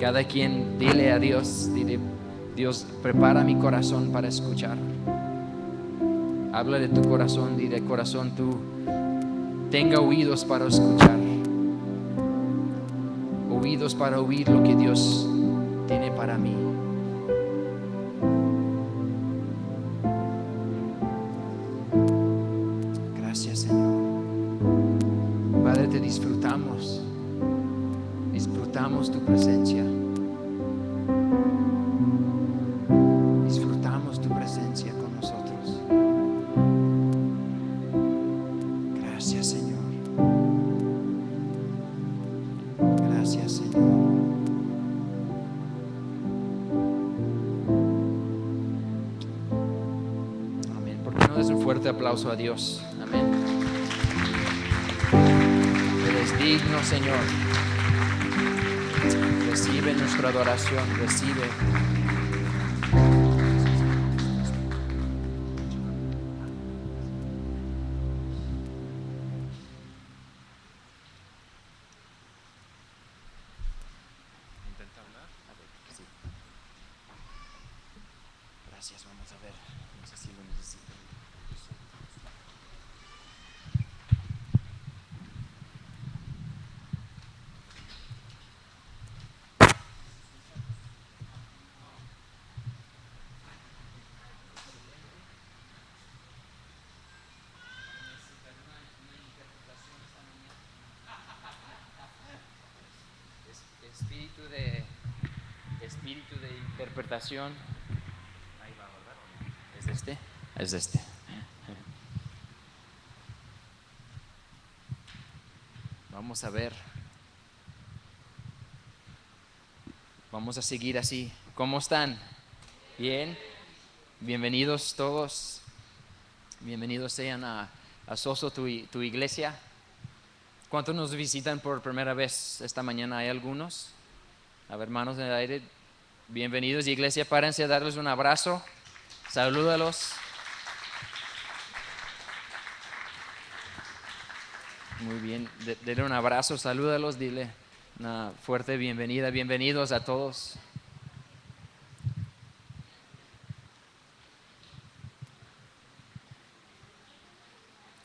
Cada quien dile a Dios, dile: Dios, prepara mi corazón para escuchar. Habla de tu corazón, dile: corazón, tú tenga oídos para escuchar, oídos para oír lo que Dios tiene para mí. Gracias, Señor. Padre, te disfrutamos tu presencia. Disfrutamos tu presencia con nosotros. Gracias, Señor. Gracias, Señor. Amén. ¿Por qué no des un fuerte aplauso a Dios? Amén. Eres digno, Señor. Recibe nuestra adoración, recibe. ¿Intenta hablar? A ver, sí. Gracias, vamos a ver. No sé si lo necesito. Espíritu de interpretación. Ahí va, ¿verdad? ¿Es este? Es este. Vamos a ver. Vamos a seguir así. ¿Cómo están? ¿Bien? Bienvenidos todos. Bienvenidos sean a Soso, tu iglesia. ¿Cuántos nos visitan por primera vez esta mañana? ¿Hay algunos? A ver, manos en el aire. Bienvenidos, iglesia. Párense a darles un abrazo. Salúdalos. Muy bien. Denle un abrazo, salúdalos, dile una fuerte bienvenida. Bienvenidos a todos.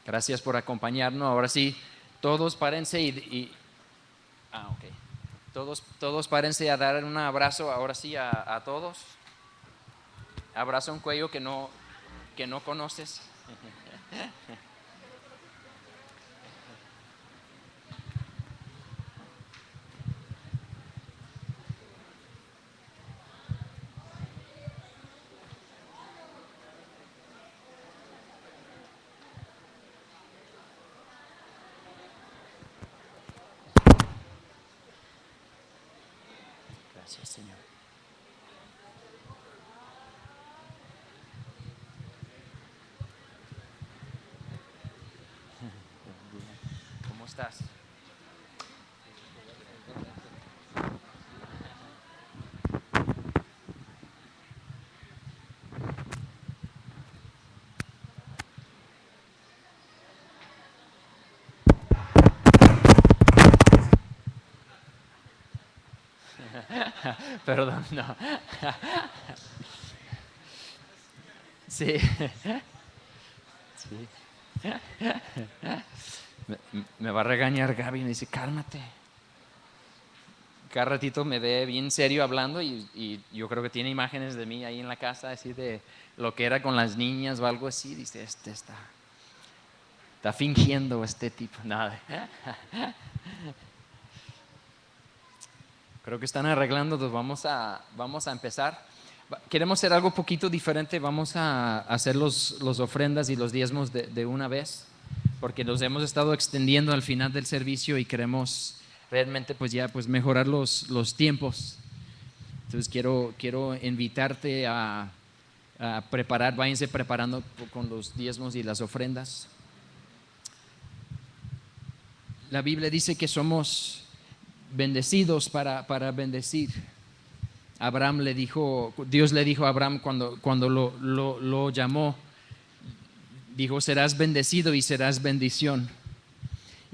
Gracias por acompañarnos. Ahora sí, todos párense ok. Todos párense a dar un abrazo ahora sí a todos. Abraza un cuello que no conoces. Gracias, Señor. ¿Cómo estás? Perdón, no. Sí. Sí. Me va a regañar Gaby y me dice: cálmate. Cada ratito me ve bien serio hablando y yo creo que tiene imágenes de mí ahí en la casa, así de lo que era con las niñas o algo así. Dice: este está fingiendo este tipo. Nada. Creo que están arreglando, entonces vamos a empezar. Queremos hacer algo poquito diferente. Vamos a hacer los ofrendas y los diezmos de una vez, porque nos hemos estado extendiendo al final del servicio y queremos realmente pues ya pues mejorar los tiempos. Entonces quiero invitarte a preparar, váyanse preparando con los diezmos y las ofrendas. La Biblia dice que somos bendecidos para bendecir. Dios le dijo a Abraham cuando lo llamó, dijo: serás bendecido y serás bendición.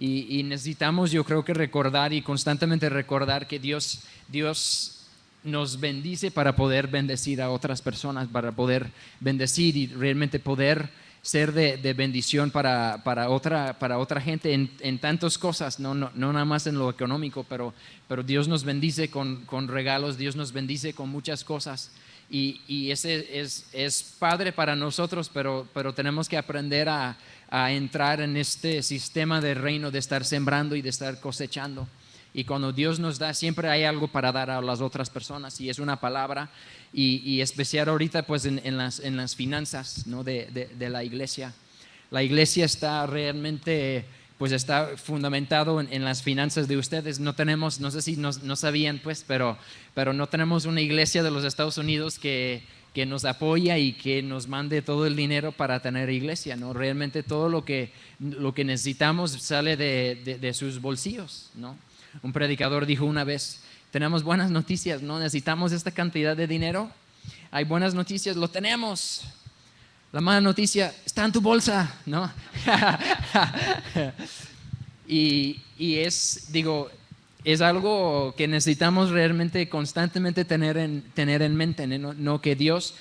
Y necesitamos, yo creo que recordar y constantemente recordar que Dios nos bendice para poder bendecir a otras personas, para poder bendecir y realmente poder ser de bendición para otra gente en tantas cosas, no nada más en lo económico, pero Dios nos bendice con regalos, Dios nos bendice con muchas cosas. Y ese es padre para nosotros, pero tenemos que aprender a entrar en este sistema de reino, de estar sembrando y de estar cosechando. Y cuando Dios nos da, siempre hay algo para dar a las otras personas, y es una palabra, y especial ahorita pues en las finanzas, ¿no? de la iglesia. La iglesia está realmente, pues está fundamentado en las finanzas de ustedes. No tenemos, no sé si no sabían pues, pero no tenemos una iglesia de los Estados Unidos que nos apoya y que nos mande todo el dinero para tener iglesia, ¿no? Realmente todo lo que necesitamos sale de sus bolsillos, ¿no? Un predicador dijo una vez: tenemos buenas noticias, no necesitamos esta cantidad de dinero. Hay buenas noticias, lo tenemos. La mala noticia está en tu bolsa, ¿no? y es algo que necesitamos realmente constantemente tener en mente, ¿no? Que Dios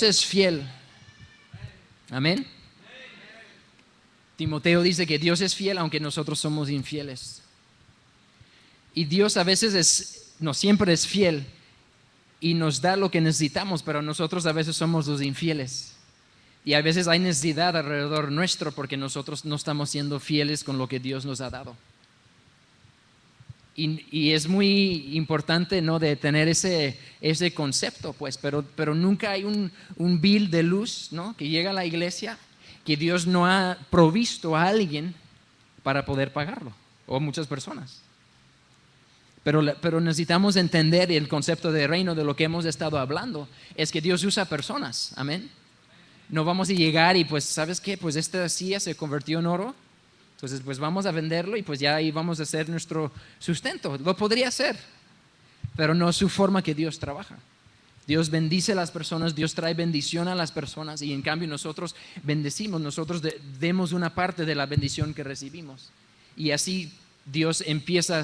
es fiel. Amén. Timoteo dice que Dios es fiel aunque nosotros somos infieles. Y Dios a veces no siempre es fiel y nos da lo que necesitamos, pero nosotros a veces somos los infieles. Y a veces hay necesidad alrededor nuestro porque nosotros no estamos siendo fieles con lo que Dios nos ha dado. Y es muy importante, ¿no? De tener ese concepto, pues, pero nunca hay un bill de luz, ¿no? Que llega a la iglesia que Dios no ha provisto a alguien para poder pagarlo, o muchas personas. Pero necesitamos entender el concepto de reino, de lo que hemos estado hablando, es que Dios usa personas, amén. No vamos a llegar y pues, ¿sabes qué? Pues esta silla se convirtió en oro, entonces pues vamos a venderlo y pues ya ahí vamos a hacer nuestro sustento. Lo podría hacer, pero no es su forma que Dios trabaja. Dios bendice a las personas, Dios trae bendición a las personas, y en cambio nosotros bendecimos, nosotros demos una parte de la bendición que recibimos. Y así Dios empieza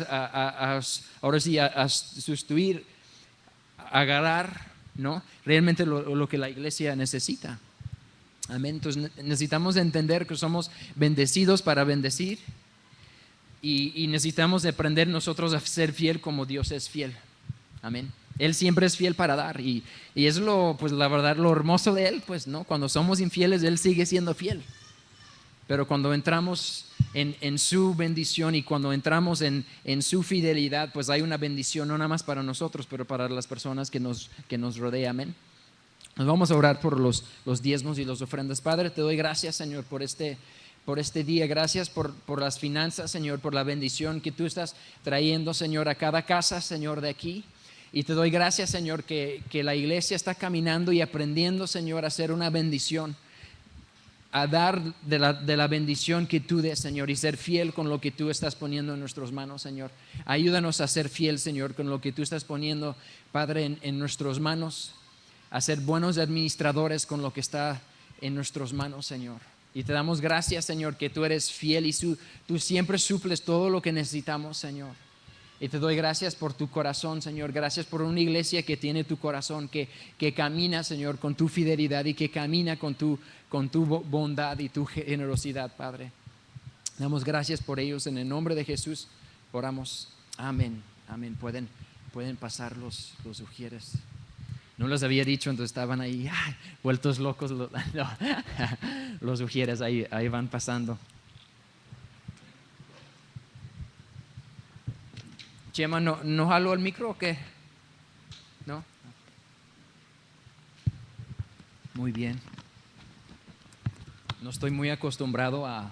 ahora sí a sustituir, a agarrar, ¿no? Realmente lo que la iglesia necesita. Amén. Entonces necesitamos entender que somos bendecidos para bendecir, y necesitamos aprender nosotros a ser fiel como Dios es fiel. Amén. Él siempre es fiel para dar, y es pues la verdad, lo hermoso de Él, pues, ¿no? Cuando somos infieles, Él sigue siendo fiel. Pero cuando entramos en su bendición y cuando entramos en su fidelidad, pues hay una bendición no nada más para nosotros, pero para las personas que nos rodean. Amén. Nos vamos a orar por los diezmos y las ofrendas. Padre, te doy gracias, Señor, por este día. Gracias por las finanzas, Señor, por la bendición que tú estás trayendo, Señor, a cada casa, Señor, de aquí. Y te doy gracias, Señor, que la iglesia está caminando y aprendiendo, Señor, a ser una bendición, a dar de la bendición que tú des, Señor, y ser fiel con lo que tú estás poniendo en nuestras manos, Señor. Ayúdanos a ser fiel, Señor, con lo que tú estás poniendo, Padre, en nuestras manos, a ser buenos administradores con lo que está en nuestras manos, Señor. Y te damos gracias, Señor, que tú eres fiel y tú siempre suples todo lo que necesitamos, Señor. Y te doy gracias por tu corazón, Señor. Gracias por una iglesia que tiene tu corazón, que camina, Señor, con tu fidelidad y que camina con tu bondad y tu generosidad, Padre. Damos gracias por ellos. En el nombre de Jesús oramos. Amén. Amén. Pueden pasar los ujieres. No les había dicho, entonces estaban ahí vueltos locos. Los ujieres ahí van pasando. Chema, ¿no jaló el micro o qué? ¿No? Muy bien. No estoy muy acostumbrado a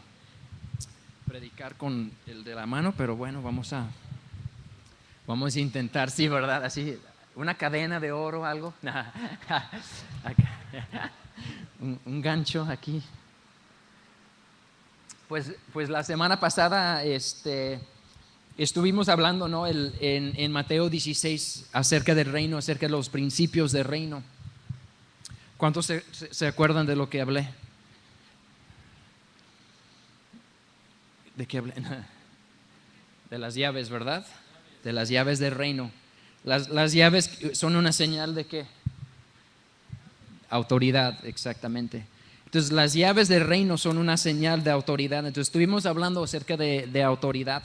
predicar con el de la mano, pero bueno, vamos a intentar, sí, ¿verdad? Así, una cadena de oro, algo. un gancho aquí. Pues la semana pasada estuvimos hablando, ¿no? En Mateo 16 acerca del reino, acerca de los principios del reino. ¿Cuántos se acuerdan de lo que hablé? ¿De qué hablé? De las llaves, ¿verdad? De las llaves del reino. Las llaves son una señal de ¿qué? Autoridad, exactamente. Entonces, las llaves del reino son una señal de autoridad. Entonces, estuvimos hablando acerca de autoridad.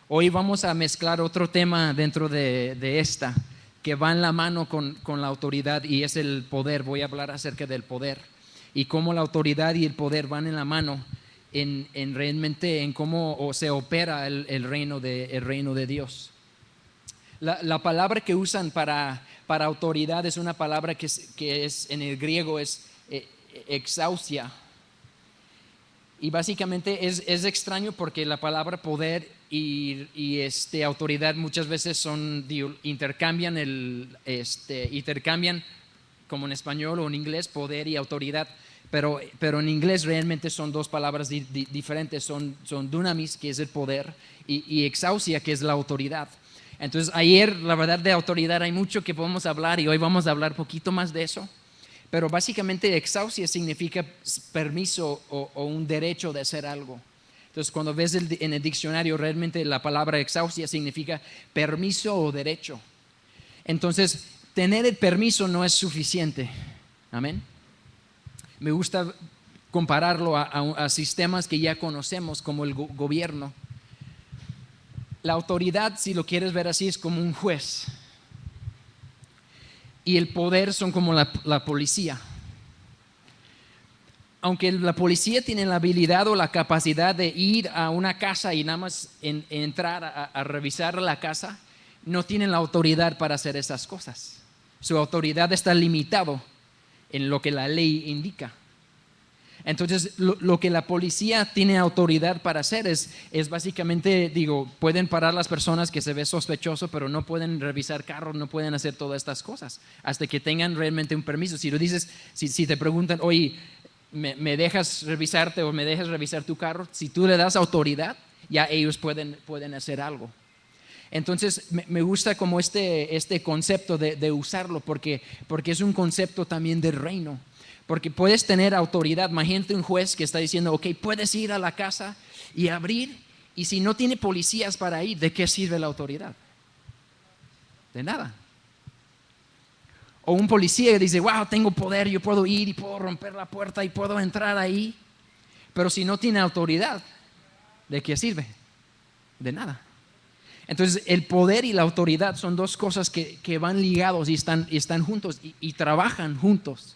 Hoy vamos a mezclar otro tema dentro de esta, que va en la mano con la autoridad, y es el poder. Voy a hablar acerca del poder y cómo la autoridad y el poder van en la mano en realmente en cómo se opera el reino de Dios. La palabra que usan para autoridad es una palabra que es en el griego es exousia. Y básicamente es extraño porque la palabra poder y autoridad muchas veces intercambian como en español o en inglés, poder y autoridad. Pero en inglés realmente son dos palabras diferentes. Son dunamis, que es el poder, y exousia, que es la autoridad. Entonces, ayer, la verdad, de autoridad hay mucho que podemos hablar, y hoy vamos a hablar poquito más de eso. Pero básicamente exousia significa permiso o un derecho de hacer algo. Entonces, cuando ves en el diccionario, realmente la palabra exousia significa permiso o derecho. Entonces, tener el permiso no es suficiente. Amén. Me gusta compararlo a sistemas que ya conocemos, como el gobierno. La autoridad, si lo quieres ver así, es como un juez. Y el poder son como la policía. Aunque la policía tiene la habilidad o la capacidad de ir a una casa y nada más entrar a revisar la casa, no tienen la autoridad para hacer esas cosas. Su autoridad está limitado en lo que la ley indica. Entonces, lo que la policía tiene autoridad para hacer es básicamente, pueden parar las personas que se ve sospechoso, pero no pueden revisar carros, no pueden hacer todas estas cosas hasta que tengan realmente un permiso. Si lo dices, si te preguntan, oye, ¿me dejas revisarte o me dejas revisar tu carro? Si tú le das autoridad, ya ellos pueden hacer algo. Entonces, me gusta como este concepto de usarlo, porque es un concepto también del reino. Porque puedes tener autoridad. Imagínate un juez que está diciendo, ok, puedes ir a la casa y abrir, y si no tiene policías para ir, ¿de qué sirve la autoridad? De nada. O un policía que dice, wow, tengo poder, yo puedo ir y puedo romper la puerta y puedo entrar ahí, pero si no tiene autoridad, ¿de qué sirve? De nada. Entonces, el poder y la autoridad son dos cosas que van ligados y están juntos y trabajan juntos.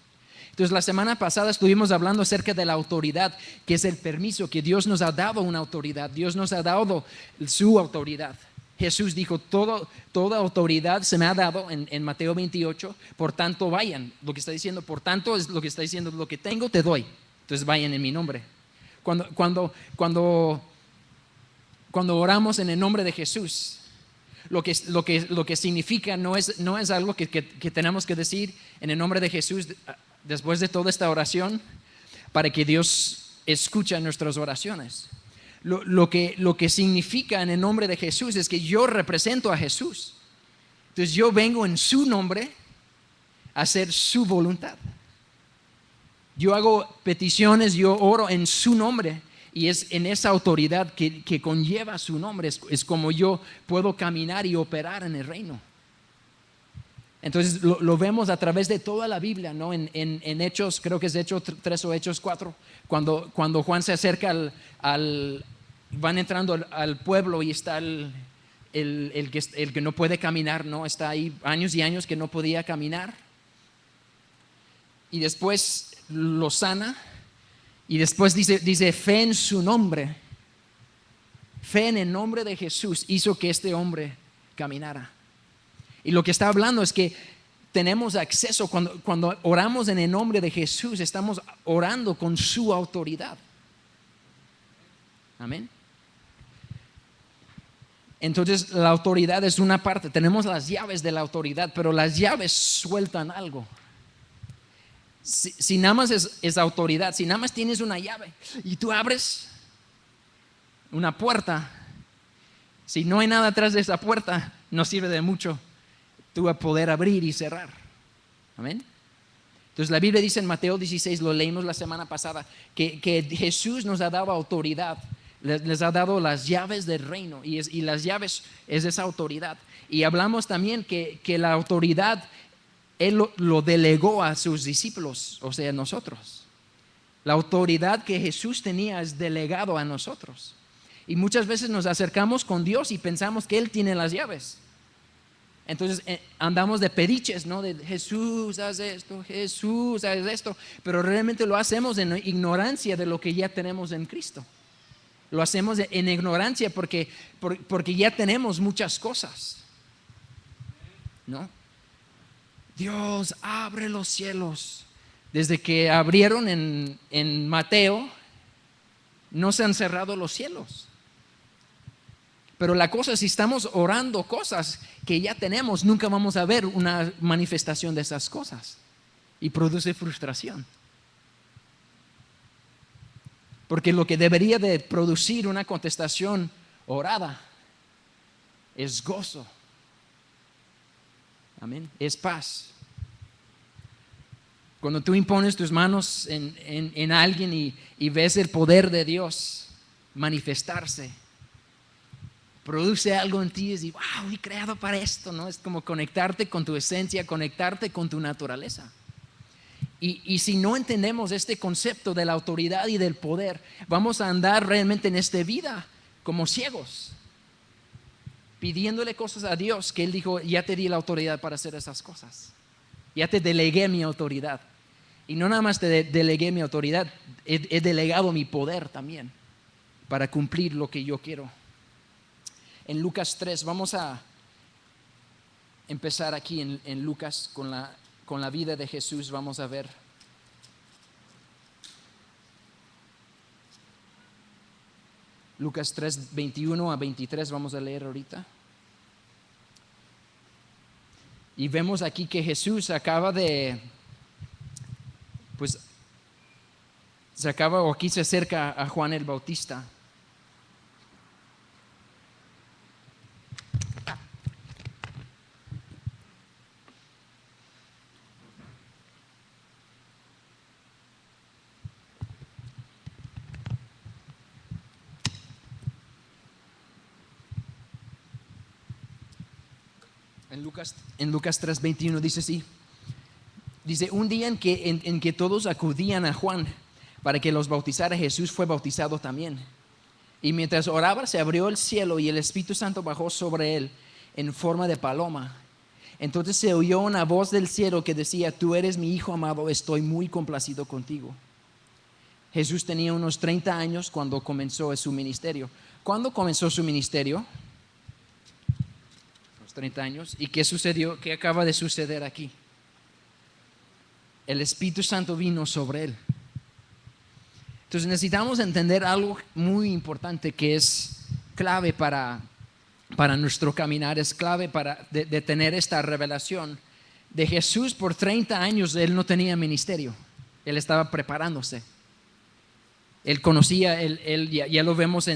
Entonces, la semana pasada estuvimos hablando acerca de la autoridad, que es el permiso, que Dios nos ha dado una autoridad. Dios nos ha dado su autoridad. Jesús dijo, toda autoridad se me ha dado en Mateo 28, por tanto vayan. Lo que está diciendo, por tanto, es lo que está diciendo, lo que tengo te doy. Entonces vayan en mi nombre. Cuando oramos en el nombre de Jesús, lo que significa no es algo que tenemos que decir en el nombre de Jesús después de toda esta oración para que Dios escuche nuestras oraciones. Lo que significa en el nombre de Jesús es que yo represento a Jesús. Entonces yo vengo en su nombre a hacer su voluntad. Yo hago peticiones, yo oro en su nombre, y es en esa autoridad que conlleva su nombre, es como yo puedo caminar y operar en el reino. Entonces lo vemos a través de toda la Biblia, ¿no? En Hechos, creo que es Hechos 3 o Hechos 4, cuando Juan se acerca van entrando al pueblo y está el que no puede caminar, ¿no? Está ahí años y años que no podía caminar, y después lo sana, y después dice fe en su nombre, fe en el nombre de Jesús hizo que este hombre caminara. Y lo que está hablando es que tenemos acceso, cuando oramos en el nombre de Jesús, estamos orando con su autoridad. Amén. Entonces, la autoridad es una parte. Tenemos las llaves de la autoridad, pero las llaves sueltan algo. Si nada más es autoridad, si nada más tienes una llave y tú abres una puerta, si no hay nada atrás de esa puerta, no sirve de mucho tú vas a poder abrir y cerrar. Amén. Entonces la Biblia dice en Mateo 16, lo leímos la semana pasada, que Jesús nos ha dado autoridad. Les ha dado las llaves del reino y las llaves es esa autoridad. Y hablamos también que la autoridad Él lo delegó a sus discípulos, o sea, nosotros. La autoridad que Jesús tenía es delegado a nosotros. Y muchas veces nos acercamos con Dios y pensamos que Él tiene las llaves. Entonces andamos de pediches, ¿no? De Jesús, haz esto, Jesús, haz esto. Pero realmente lo hacemos en ignorancia de lo que ya tenemos en Cristo. Lo hacemos en ignorancia porque ya tenemos muchas cosas, ¿no? Dios abre los cielos. Desde que abrieron en Mateo, no se han cerrado los cielos. Pero la cosa es, si estamos orando cosas que ya tenemos, nunca vamos a ver una manifestación de esas cosas. Y produce frustración. Porque lo que debería de producir una contestación orada es gozo. Amén. Es paz. Cuando tú impones tus manos en alguien y ves el poder de Dios manifestarse, produce algo en ti y dices, wow, fui creado para esto, ¿no? Es como conectarte con tu esencia, conectarte con tu naturaleza. Y si no entendemos este concepto de la autoridad y del poder, vamos a andar realmente en esta vida como ciegos, pidiéndole cosas a Dios que Él dijo, ya te di la autoridad para hacer esas cosas. Ya te delegué mi autoridad. Y no nada más te delegué mi autoridad, he delegado mi poder también para cumplir lo que yo quiero. En Lucas 3, vamos a empezar aquí en Lucas con la vida de Jesús. Vamos a ver. Lucas 3, 21 a 23 vamos a leer ahorita. Y vemos aquí que Jesús acaba de, pues, aquí se acerca a Juan el Bautista. En Lucas 3:21 dice así. Dice, un día en que todos acudían a Juan para que los bautizara, Jesús fue bautizado también. Y mientras oraba se abrió el cielo y el Espíritu Santo bajó sobre él en forma de paloma. Entonces se oyó una voz del cielo que decía, tú eres mi Hijo amado, estoy muy complacido contigo. Jesús tenía unos 30 años cuando comenzó su ministerio. ¿Cuándo comenzó su ministerio? 30 años. ¿Y qué sucedió? ¿Qué acaba de suceder aquí? El Espíritu Santo vino sobre él. Entonces necesitamos entender algo muy importante que es clave para nuestro caminar, es clave de tener esta revelación. De Jesús por 30 años él no tenía ministerio, él estaba preparándose. Él conocía, ya lo vemos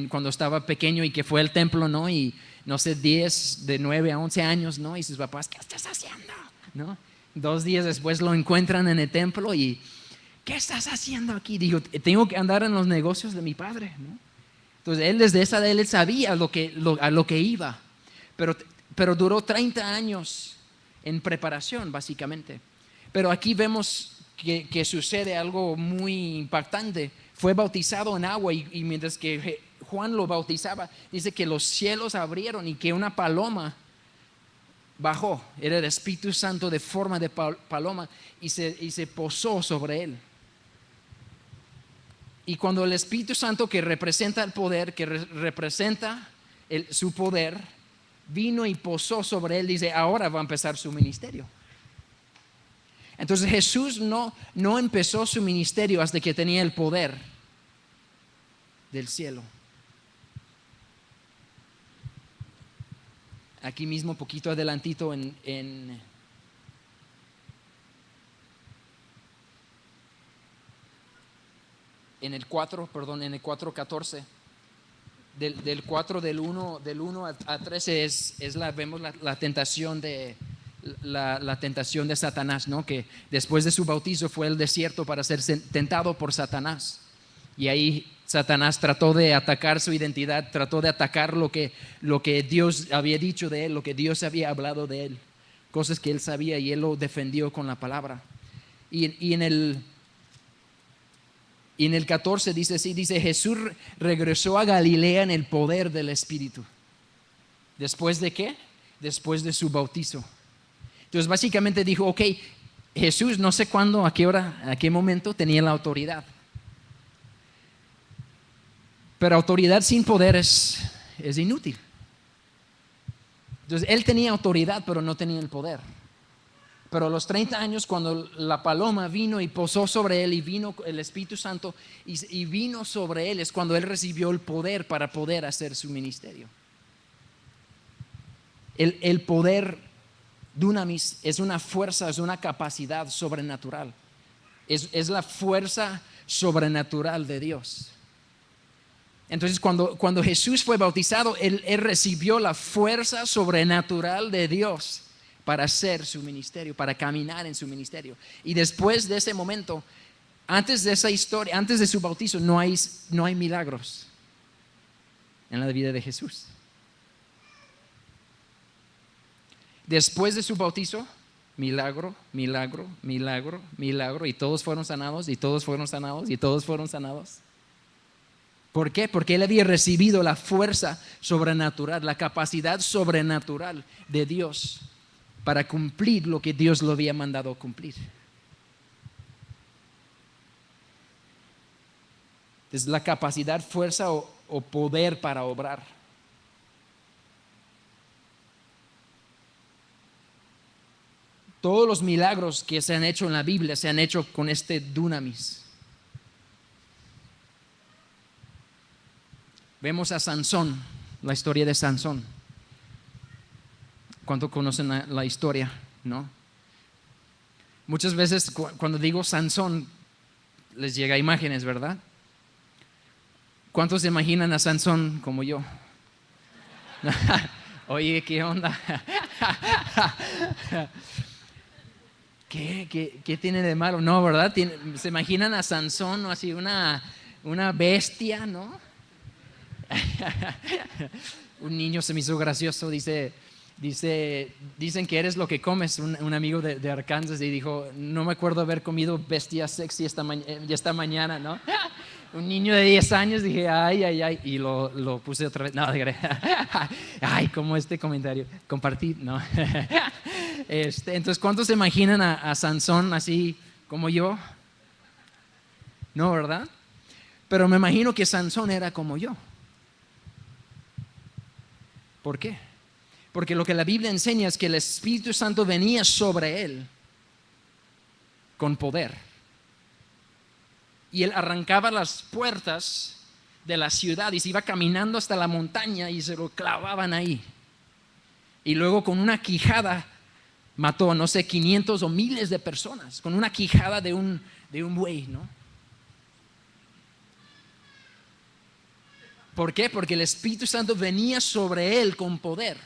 cuando estaba pequeño y que fue al templo, ¿no? Y no sé, de 9 a 11 años, ¿no? Y sus papás, ¿qué estás haciendo? ¿No? 2 días después lo encuentran en el templo y, ¿qué estás haciendo aquí? Dijo, tengo que andar en los negocios de mi padre, ¿no? Entonces él desde esa edad él sabía a lo que iba, pero duró 30 años en preparación, básicamente. Pero aquí vemos que sucede algo muy impactante. Fue bautizado en agua y mientras que Juan lo bautizaba, dice que los cielos abrieron y que una paloma bajó. Era el Espíritu Santo de forma de paloma y se posó sobre él. Y cuando el Espíritu Santo, que representa el poder, que representa su poder, vino y posó sobre él, dice, ahora va a empezar su ministerio. Entonces Jesús no empezó su ministerio hasta que tenía el poder del cielo. Aquí mismo, poquito adelantito en el 4:14, del 4 del 1 a 13 vemos la tentación de la tentación de Satanás, ¿no? Que después de su bautizo fue al desierto para ser tentado por Satanás. Y ahí Satanás trató de atacar su identidad, trató de atacar lo que Dios había dicho de él, lo que Dios había hablado de él, cosas que él sabía, y él lo defendió con la palabra. Y en el 14 dice así, dice: Jesús regresó a Galilea en el poder del Espíritu. ¿Después de qué? Después de su bautizo. Entonces básicamente dijo, ok, Jesús no sé cuándo, a qué hora, a qué momento tenía la autoridad. Pero autoridad sin poder es inútil. Entonces él tenía autoridad, pero no tenía el poder. Pero a los 30 años, cuando la paloma vino y posó sobre él, y vino el Espíritu Santo y vino sobre él, es cuando él recibió el poder para poder hacer su ministerio. El poder dunamis es una fuerza, es una capacidad sobrenatural. Es la fuerza sobrenatural de Dios. Entonces cuando Jesús fue bautizado, él recibió la fuerza sobrenatural de Dios para hacer su ministerio, para caminar en su ministerio. Y después de ese momento, antes de esa historia, antes de su bautizo, no hay milagros en la vida de Jesús. Después de su bautizo, milagro, milagro, milagro, milagro, y todos fueron sanados, y todos fueron sanados, y todos fueron sanados. ¿Por qué? Porque él había recibido la fuerza sobrenatural, la capacidad sobrenatural de Dios para cumplir lo que Dios lo había mandado cumplir. Es la capacidad, fuerza o poder para obrar. Todos los milagros que se han hecho en la Biblia se han hecho con este dunamis. Vemos a Sansón, la historia de Sansón. ¿Cuánto conocen la historia? ¿No? Muchas veces cuando digo Sansón, les llega imágenes, ¿verdad? ¿Cuántos se imaginan a Sansón como yo? Oye, ¿qué onda? ¿Qué tiene de malo? No, ¿verdad? Se imaginan a Sansón, ¿no? Así una bestia, ¿no? Un niño se me hizo gracioso, dicen que eres lo que comes. Un amigo de Arkansas y dijo, no me acuerdo haber comido bestia sexy esta mañana, ¿no? Un niño de 10 años, dije, ay, y lo puse otra vez. No, ay, como este comentario, compartí, no. Entonces, ¿cuántos se imaginan a Sansón así como yo? No, ¿verdad? Pero me imagino que Sansón era como yo. ¿Por qué? Porque lo que la Biblia enseña es que el Espíritu Santo venía sobre él con poder. Y él arrancaba las puertas de la ciudad y se iba caminando hasta la montaña y se lo clavaban ahí. Y luego con una quijada mató, no sé, 500 o miles de personas, con una quijada de un buey, ¿no? ¿Por qué? Porque el Espíritu Santo venía sobre él con poder.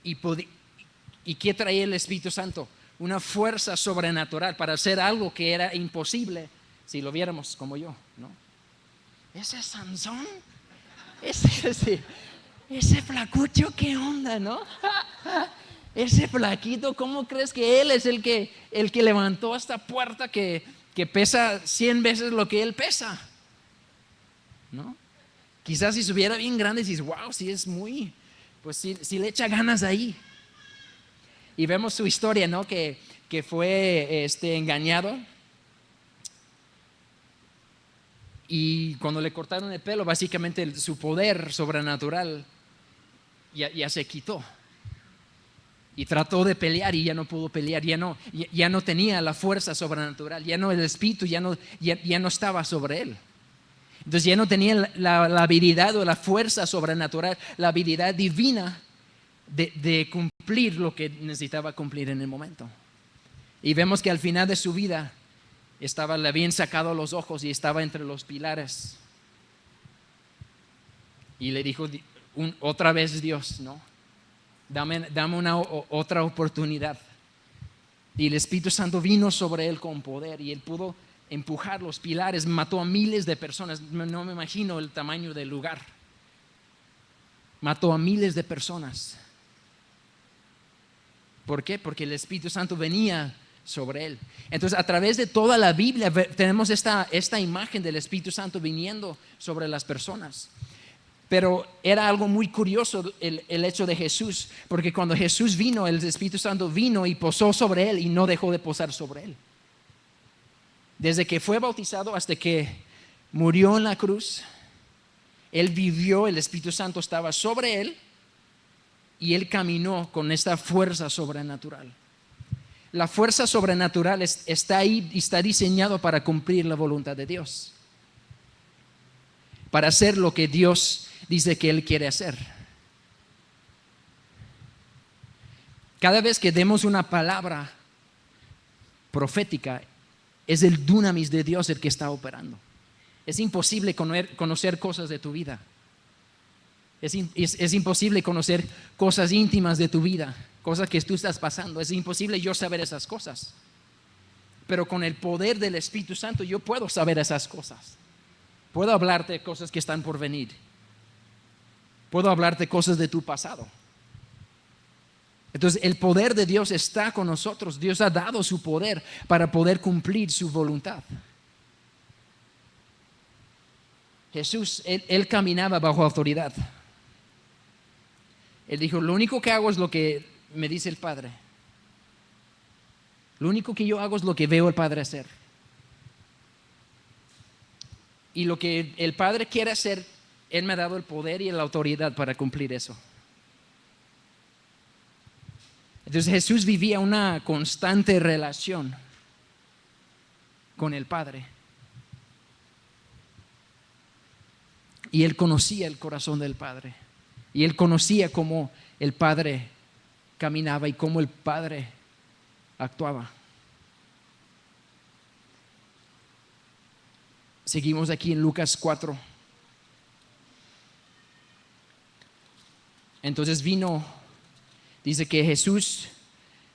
¿Y qué traía el Espíritu Santo? Una fuerza sobrenatural para hacer algo que era imposible si lo viéramos como yo, ¿no? Ese Sansón, ese flacucho, ¿qué onda, no? Ese flaquito, ¿cómo crees que él es el que levantó esta puerta que pesa 100 veces lo que él pesa? ¿No? Quizás si estuviera bien grande dices, wow, sí es muy, pues sí le echa ganas ahí. Y vemos su historia, ¿no? Que fue engañado. Y cuando le cortaron el pelo, básicamente su poder sobrenatural ya se quitó. Y trató de pelear y ya no pudo pelear, ya no tenía la fuerza sobrenatural, ya no el espíritu, ya no estaba sobre él. Entonces ya no tenía la habilidad o la fuerza sobrenatural, la habilidad divina de cumplir lo que necesitaba cumplir en el momento. Y vemos que al final de su vida le habían sacado los ojos y estaba entre los pilares. Y le dijo otra vez Dios, ¿no? Dame otra oportunidad. Y el Espíritu Santo vino sobre él con poder y él pudo empujar los pilares, mató a miles de personas. No me imagino el tamaño del lugar. Mató a miles de personas. ¿Por qué? Porque el Espíritu Santo venía sobre él. Entonces, a través de toda la Biblia tenemos esta imagen del Espíritu Santo viniendo sobre las personas. Pero era algo muy curioso el hecho de Jesús, porque cuando Jesús vino, el Espíritu Santo vino y posó sobre él y no dejó de posar sobre él. Desde que fue bautizado hasta que murió en la cruz, él vivió, el Espíritu Santo estaba sobre él y él caminó con esta fuerza sobrenatural. La fuerza sobrenatural está ahí y está diseñado para cumplir la voluntad de Dios, para hacer lo que Dios dice que Él quiere hacer. Cada vez que demos una palabra profética, es el dunamis de Dios el que está operando. Es imposible conocer cosas de tu vida. Es imposible conocer cosas íntimas de tu vida, cosas que tú estás pasando. Es imposible yo saber esas cosas. Pero con el poder del Espíritu Santo yo puedo saber esas cosas. Puedo hablarte de cosas que están por venir. Puedo hablarte cosas de tu pasado. Entonces el poder de Dios está con nosotros. Dios ha dado su poder para poder cumplir su voluntad. Jesús, él caminaba bajo autoridad. Él dijo, lo único que hago es lo que me dice el Padre. Lo único que yo hago es lo que veo al Padre hacer. Y lo que el Padre quiere hacer, Él me ha dado el poder y la autoridad para cumplir eso. Entonces Jesús vivía una constante relación con el Padre. Y Él conocía el corazón del Padre. Y Él conocía cómo el Padre caminaba y cómo el Padre actuaba. Seguimos aquí en Lucas 4. Entonces dice que Jesús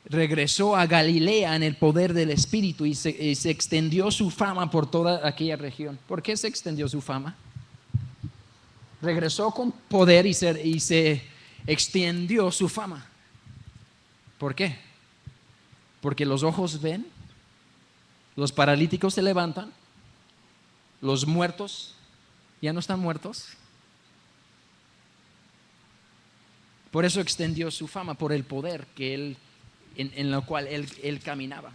regresó a Galilea en el poder del Espíritu y se extendió su fama por toda aquella región. ¿Por qué se extendió su fama? Regresó con poder y se extendió su fama. ¿Por qué? Porque los ojos ven, los paralíticos se levantan, los muertos ya no están muertos. Por eso extendió su fama, por el poder que en lo cual él caminaba.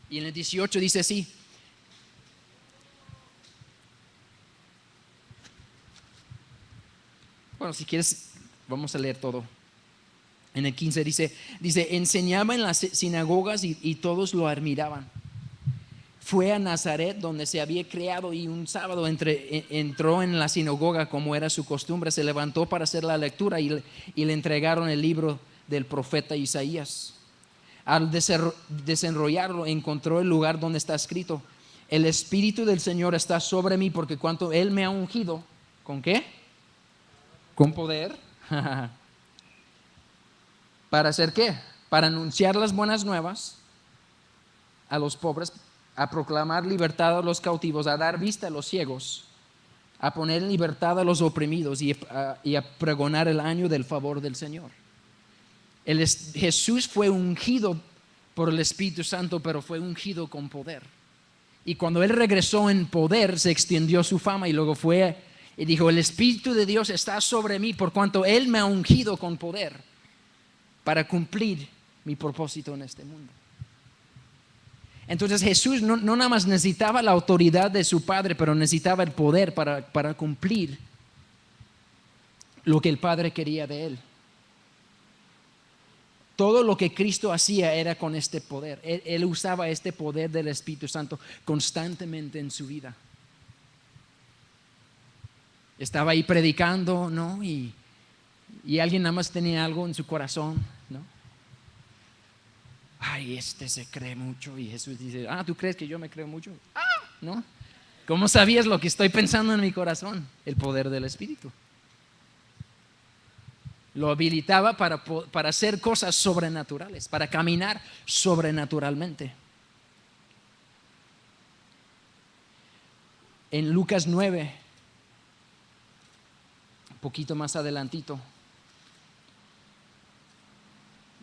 Y en el 18 dice así. Bueno, si quieres, vamos a leer todo. En el 15 dice, enseñaba en las sinagogas y todos lo admiraban. Fue a Nazaret donde se había criado y un sábado entró en la sinagoga como era su costumbre. Se levantó para hacer la lectura y le entregaron el libro del profeta Isaías. Al desenrollarlo encontró el lugar donde está escrito: el Espíritu del Señor está sobre mí porque cuanto Él me ha ungido. ¿Con qué? Con poder. ¿Para hacer qué? Para anunciar las buenas nuevas a los pobres, a proclamar libertad a los cautivos, a dar vista a los ciegos, a poner en libertad a los oprimidos y a pregonar el año del favor del Señor. Jesús fue ungido por el Espíritu Santo, pero fue ungido con poder. Y cuando Él regresó en poder, se extendió su fama y luego fue y dijo: el Espíritu de Dios está sobre mí por cuanto Él me ha ungido con poder para cumplir mi propósito en este mundo. Entonces Jesús no nada más necesitaba la autoridad de su Padre, pero necesitaba el poder para cumplir lo que el Padre quería de Él. Todo lo que Cristo hacía era con este poder. Él usaba este poder del Espíritu Santo constantemente en su vida. Estaba ahí predicando, ¿no? Y alguien nada más tenía algo en su corazón, ¿no? Ay, se cree mucho. Y Jesús dice: ¿tú crees que yo me creo mucho? ¿No? ¿Cómo sabías lo que estoy pensando en mi corazón? El poder del Espíritu. Lo habilitaba para hacer cosas sobrenaturales, para caminar sobrenaturalmente. En Lucas 9, un poquito más adelantito,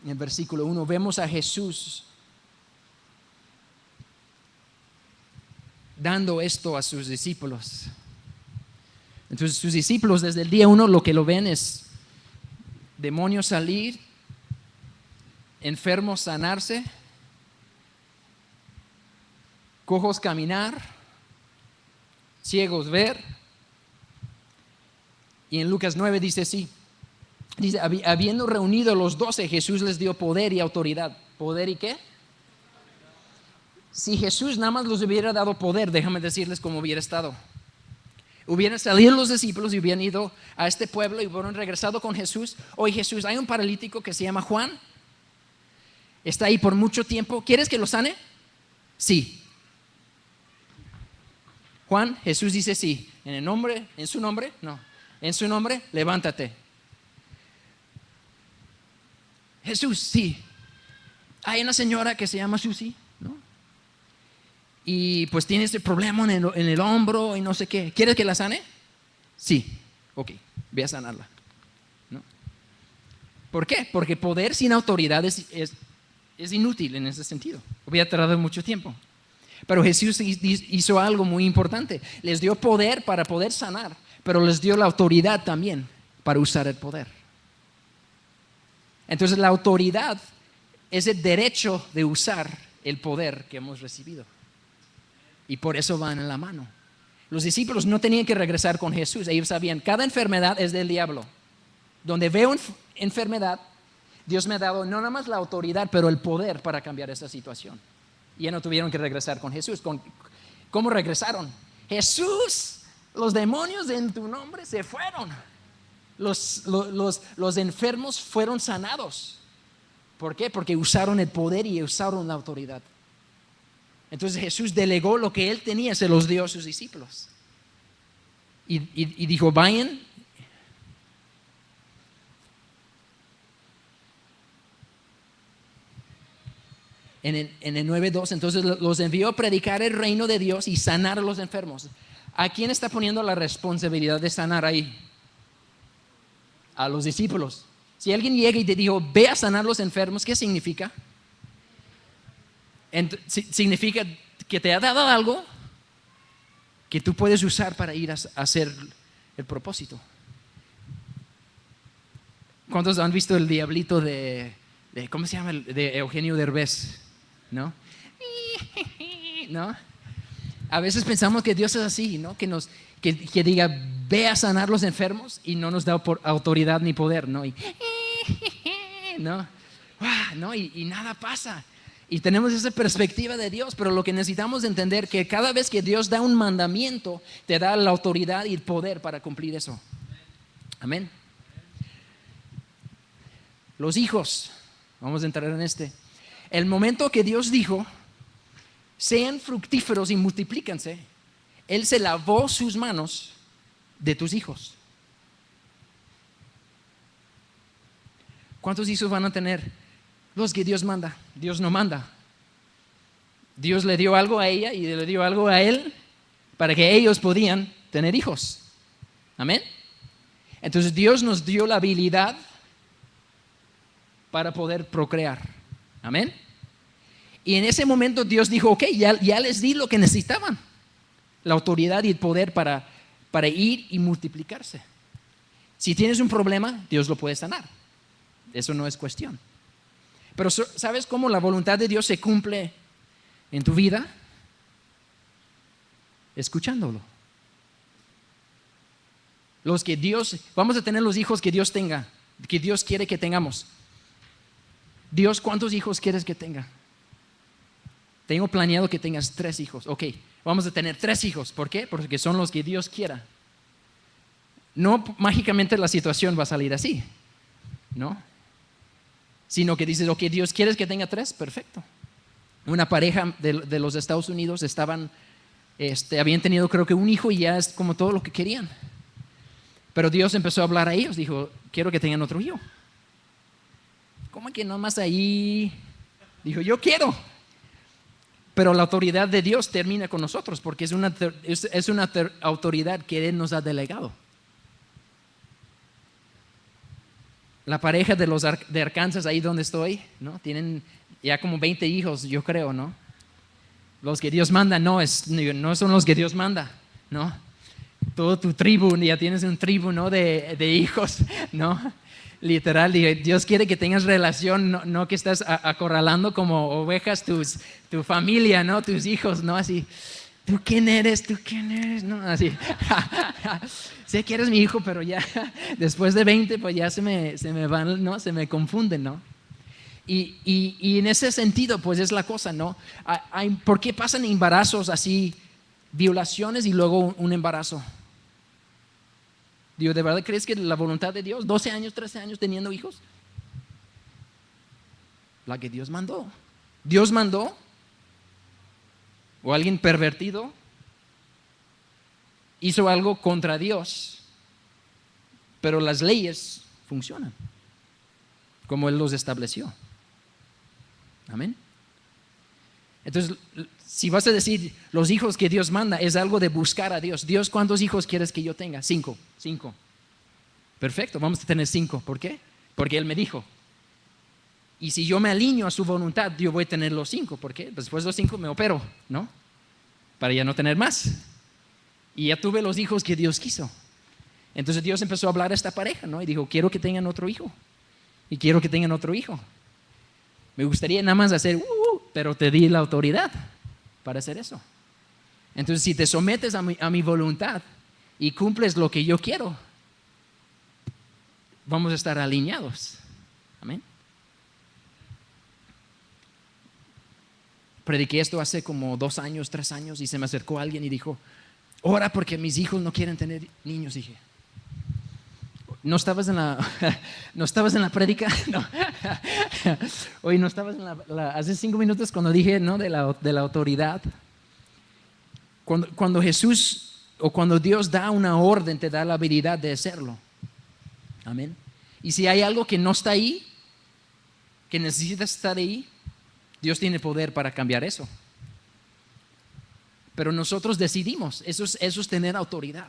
en el versículo 1, vemos a Jesús dando esto a sus discípulos. Entonces sus discípulos desde el día 1 lo que lo ven es demonios salir, enfermos sanarse, cojos caminar, ciegos ver. Y en Lucas 9 dice así, dice, habiendo reunido los 12, Jesús les dio poder y autoridad. ¿Poder y qué? Si Jesús nada más los hubiera dado poder, déjame decirles cómo hubiera estado. Hubieran salido los discípulos y hubieran ido a este pueblo y hubieran regresado con Jesús. Oye Jesús, hay un paralítico que se llama Juan, está ahí por mucho tiempo, ¿quieres que lo sane? Sí. Juan, Jesús dice sí. En su nombre, no. En su nombre, levántate. Jesús, sí. Hay una señora que se llama Susi, ¿no? Y pues tiene este problema en el hombro y no sé qué. ¿Quieres que la sane? Sí. Ok, ve a sanarla, ¿no? ¿Por qué? Porque poder sin autoridad es inútil en ese sentido. Hubiera tardado mucho tiempo. Pero Jesús hizo algo muy importante. Les dio poder para poder sanar, pero les dio la autoridad también para usar el poder. Entonces la autoridad es el derecho de usar el poder que hemos recibido. Y por eso van en la mano. Los discípulos no tenían que regresar con Jesús. Ellos sabían, cada enfermedad es del diablo. Donde veo enfermedad, Dios me ha dado no nada más la autoridad, pero el poder para cambiar esa situación. Y ya no tuvieron que regresar con Jesús. ¿Cómo regresaron? Jesús, los demonios en tu nombre se fueron. Los enfermos fueron sanados. ¿Por qué? Porque usaron el poder y usaron la autoridad. Entonces Jesús delegó lo que él tenía, se los dio a sus discípulos. Y dijo, vayan. En el 9:2, entonces los envió a predicar el reino de Dios y sanar a los enfermos. ¿A quién está poniendo la responsabilidad de sanar ahí? A los discípulos. Si alguien llega y te dijo, ve a sanar a los enfermos, ¿qué significa? Significa que te ha dado algo que tú puedes usar para ir a hacer el propósito. ¿Cuántos han visto el diablito de ¿cómo se llama? De Eugenio Derbez, ¿no? ¿No? A veces pensamos que Dios es así, ¿no? Que diga, ve a sanar los enfermos y no nos da autoridad ni poder, ¿no? ¿No? Y nada pasa. Y tenemos esa perspectiva de Dios, pero lo que necesitamos entender es que cada vez que Dios da un mandamiento, te da la autoridad y el poder para cumplir eso. Amén. Los hijos, vamos a entrar en el momento que Dios dijo, sean fructíferos y multiplíquense, Él se lavó sus manos de tus hijos. ¿Cuántos hijos van a tener? Los que Dios manda. Dios no manda. Dios le dio algo a ella y le dio algo a él para que ellos podían tener hijos. Amén. Entonces Dios nos dio la habilidad para poder procrear. Amén. Y en ese momento Dios dijo, ok, ya les di lo que necesitaban. La autoridad y el poder para ir y multiplicarse. Si tienes un problema, Dios lo puede sanar. Eso no es cuestión. Pero ¿sabes cómo la voluntad de Dios se cumple en tu vida? Escuchándolo. Vamos a tener los hijos que Dios tenga, que Dios quiere que tengamos. Dios, ¿cuántos hijos quieres que tenga? Tengo planeado que tengas 3 hijos. Ok, vamos a tener 3 hijos. ¿Por qué? Porque son los que Dios quiera. No mágicamente la situación va a salir así, ¿no? Sino que dices, ok, Dios, ¿quieres que tenga 3? Perfecto. Una pareja de los Estados Unidos habían tenido creo que un hijo y ya es como todo lo que querían. Pero Dios empezó a hablar a ellos, dijo, quiero que tengan otro hijo. ¿Cómo que nomás ahí? Dijo, yo quiero. Pero la autoridad de Dios termina con nosotros porque es una autoridad que Él nos ha delegado. La pareja de Arkansas, ahí donde estoy, ¿no? Tienen ya como 20 hijos, yo creo, ¿no? Los que Dios manda no son los que Dios manda, ¿no? Todo tu tribu, ya tienes un tribu, ¿no? de hijos, ¿no? Literal, Dios quiere que tengas relación, no que estás acorralando como ovejas tu familia, ¿no? Tus hijos, ¿no? Así, ¿tú quién eres? ¿Tú quién eres? No, así. Sé que eres mi hijo, pero ya después de 20, pues ya se me van, ¿no? Se me confunden, ¿no? Y en ese sentido, pues es la cosa, ¿no? ¿Por qué pasan embarazos así, violaciones y luego un embarazo? Digo, ¿de verdad crees que la voluntad de Dios, 12 años, 13 años teniendo hijos? La que Dios mandó. Dios mandó, o alguien pervertido hizo algo contra Dios, pero las leyes funcionan como Él los estableció. Amén. Entonces, si vas a decir los hijos que Dios manda, es algo de buscar a Dios. Dios, ¿cuántos hijos quieres que yo tenga? 5. Perfecto, vamos a tener 5. ¿Por qué? Porque Él me dijo. Y si yo me alineo a su voluntad, yo voy a tener los 5. ¿Por qué? Después de los 5 me opero, ¿no? Para ya no tener más. Y ya tuve los hijos que Dios quiso. Entonces Dios empezó a hablar a esta pareja, ¿no? Y dijo, quiero que tengan otro hijo. Y quiero que tengan otro hijo. Me gustaría nada más hacer, pero te di la autoridad para hacer eso. Entonces, si te sometes a mi voluntad y cumples lo que yo quiero, vamos a estar alineados. Amén. Prediqué esto hace como 2 años, 3 años y se me acercó alguien y dijo, ora porque mis hijos no quieren tener niños. Dije, ¿no estabas en la prédica? No. Oye, ¿no estabas hace 5 minutos cuando dije, ¿no? de la autoridad? Cuando Jesús o cuando Dios da una orden, te da la habilidad de hacerlo. Amén. Y si hay algo que no está ahí, que necesita estar ahí, Dios tiene poder para cambiar eso. Pero nosotros decidimos, eso es tener autoridad.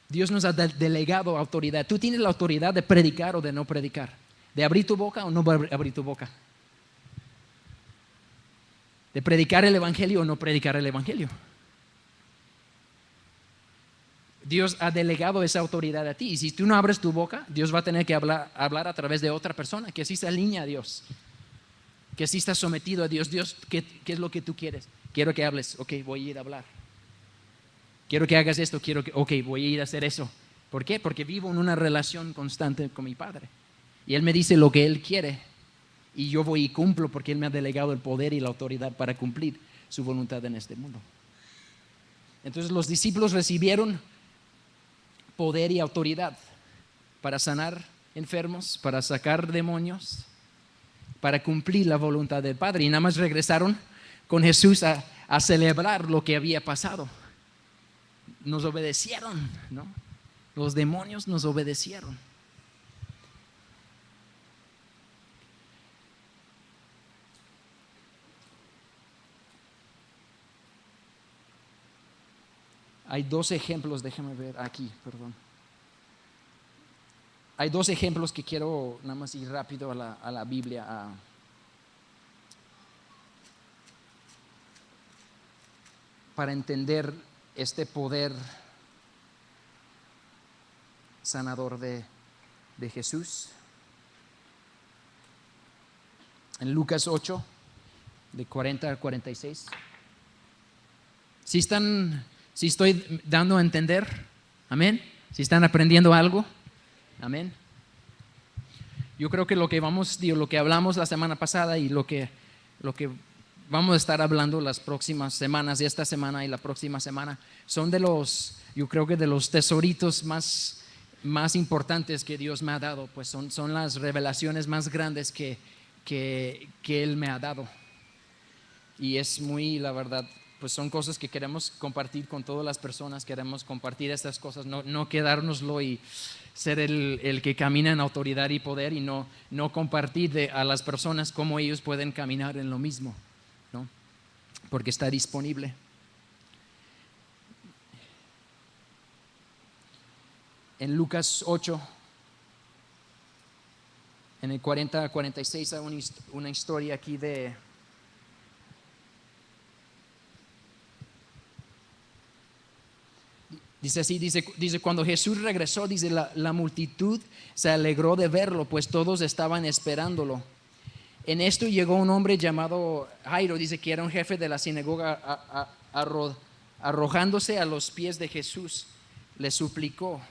Dios nos ha delegado autoridad. Tú tienes la autoridad de predicar o de no predicar, de abrir tu boca o no abrir tu boca, de predicar el evangelio o no predicar el evangelio. Dios ha delegado esa autoridad a ti. Y si tú no abres tu boca, Dios va a tener que hablar a través de otra persona que sí se alinea a Dios, que sí está sometido a Dios. Dios, ¿qué es lo que tú quieres? Quiero que hables. Ok, voy a ir a hablar. Quiero que hagas esto. Ok, voy a ir a hacer eso. ¿Por qué? Porque vivo en una relación constante con mi Padre. Y Él me dice lo que Él quiere. Y yo voy y cumplo porque Él me ha delegado el poder y la autoridad para cumplir su voluntad en este mundo. Entonces los discípulos recibieron poder y autoridad para sanar enfermos, para sacar demonios, para cumplir la voluntad del Padre. Y nada más regresaron con Jesús a celebrar lo que había pasado. Nos obedecieron, ¿no? Los demonios nos obedecieron. Hay 2 ejemplos, déjame ver aquí, perdón. Hay 2 ejemplos que quiero nada más ir rápido a la Biblia para entender este poder sanador de Jesús. En Lucas 8, de 40 a 46. Si estoy dando a entender, amén. Si están aprendiendo algo, amén. Yo creo que lo que hablamos la semana pasada y lo que vamos a estar hablando las próximas semanas, y esta semana y la próxima semana, son yo creo que de los tesoritos más importantes que Dios me ha dado, pues son las revelaciones más grandes que Él me ha dado. Y es muy, la verdad, pues son cosas que queremos compartir con todas las personas. Queremos compartir estas cosas, no quedárnoslo y ser el que camina en autoridad y poder, y no compartir a las personas cómo ellos pueden caminar en lo mismo, ¿no? porque está disponible. En Lucas 8, en el 40-46, hay una historia aquí de... Dice así, dice cuando Jesús regresó, dice la multitud se alegró de verlo, pues todos estaban esperándolo. En esto llegó un hombre llamado Jairo, dice que era un jefe de la sinagoga, arrojándose a los pies de Jesús, le suplicaba,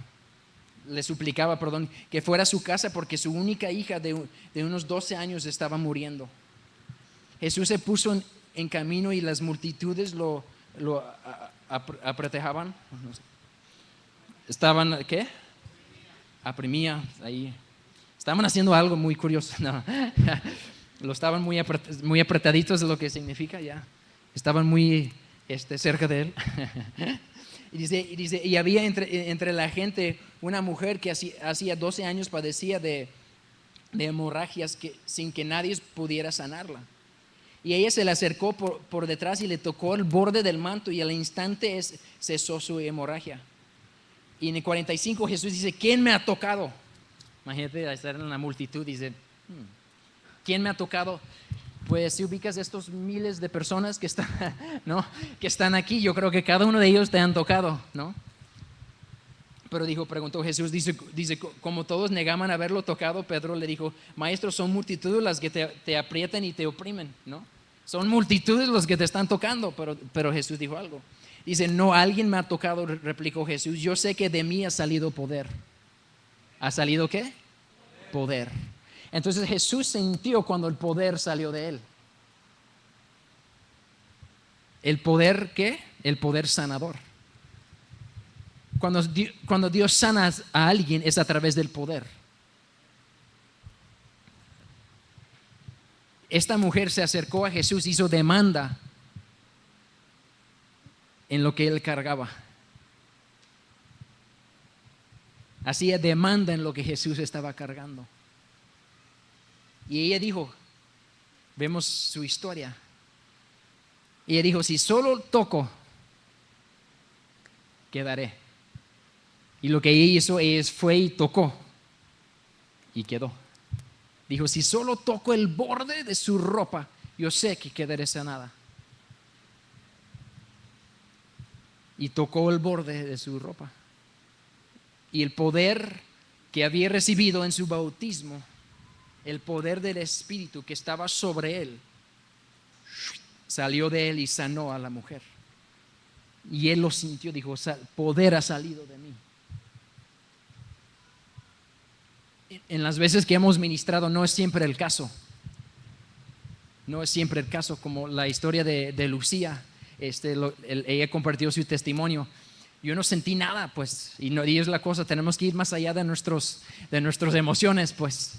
que fuera a su casa porque su única hija de unos 12 años estaba muriendo. Jesús se puso en camino y las multitudes lo apretejaban. Estaban, ¿qué? Aprimía ahí. Estaban haciendo algo muy curioso. No. Lo estaban muy apretaditos, de lo que significa ya. Estaban muy cerca de él. Y había entre la gente una mujer que hacía 12 años padecía de hemorragias sin que nadie pudiera sanarla. Y ella se le acercó por detrás y le tocó el borde del manto y al instante cesó su hemorragia. Y en el 45 Jesús dice, ¿quién me ha tocado? Imagínate estar en la multitud, dice, ¿quién me ha tocado? Pues si ubicas estos miles de personas que están, ¿no? Que están aquí, yo creo que cada uno de ellos te han tocado, ¿no? Pero preguntó Jesús, dice, como todos negaban haberlo tocado, Pedro le dijo, maestro, son multitudes las que te aprietan y te oprimen, ¿no? Son multitudes los que te están tocando, pero Jesús dijo algo. Dice, no, alguien me ha tocado, replicó Jesús, yo sé que de mí ha salido poder. ¿Ha salido qué? Poder. Entonces Jesús sintió cuando el poder salió de él. ¿El poder qué? El poder sanador. Cuando Dios sana a alguien es a través del poder. Esta mujer se acercó a Jesús, hizo demanda en lo que él cargaba. Hacía demanda en lo que Jesús estaba cargando. Y ella dijo, vemos su historia. Ella dijo, si solo toco, quedaré. Y lo que ella hizo fue y tocó y quedó. Dijo, si solo toco el borde de su ropa, yo sé que quedaré sanada. Y tocó el borde de su ropa. Y el poder que había recibido en su bautismo, el poder del Espíritu que estaba sobre él, salió de él y sanó a la mujer. Y él lo sintió, dijo, poder ha salido de mí. En las veces que hemos ministrado no es siempre el caso. No es siempre el caso, como la historia de Lucía. Ella compartió su testimonio. Yo no sentí nada, pues, y es la cosa, tenemos que ir más allá de nuestras emociones, pues.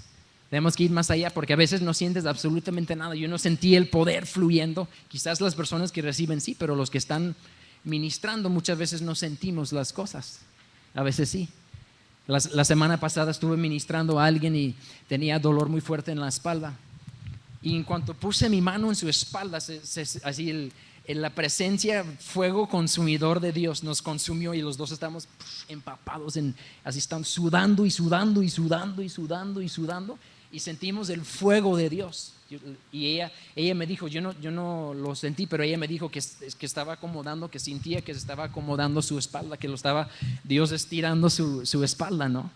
Tenemos que ir más allá porque a veces no sientes absolutamente nada. Yo no sentí el poder fluyendo. Quizás las personas que reciben sí, pero los que están ministrando muchas veces no sentimos las cosas. A veces sí. La semana pasada estuve ministrando a alguien y tenía dolor muy fuerte en la espalda. Y en cuanto puse mi mano en su espalda, así en la presencia, fuego consumidor de Dios nos consumió y los dos estamos empapados, así están sudando y sudando y sudando y sudando y sudando y sentimos el fuego de Dios. Y ella me dijo, yo no lo sentí, pero ella me dijo que estaba acomodando, que sentía que se estaba acomodando su espalda, que lo estaba Dios estirando su espalda, ¿no?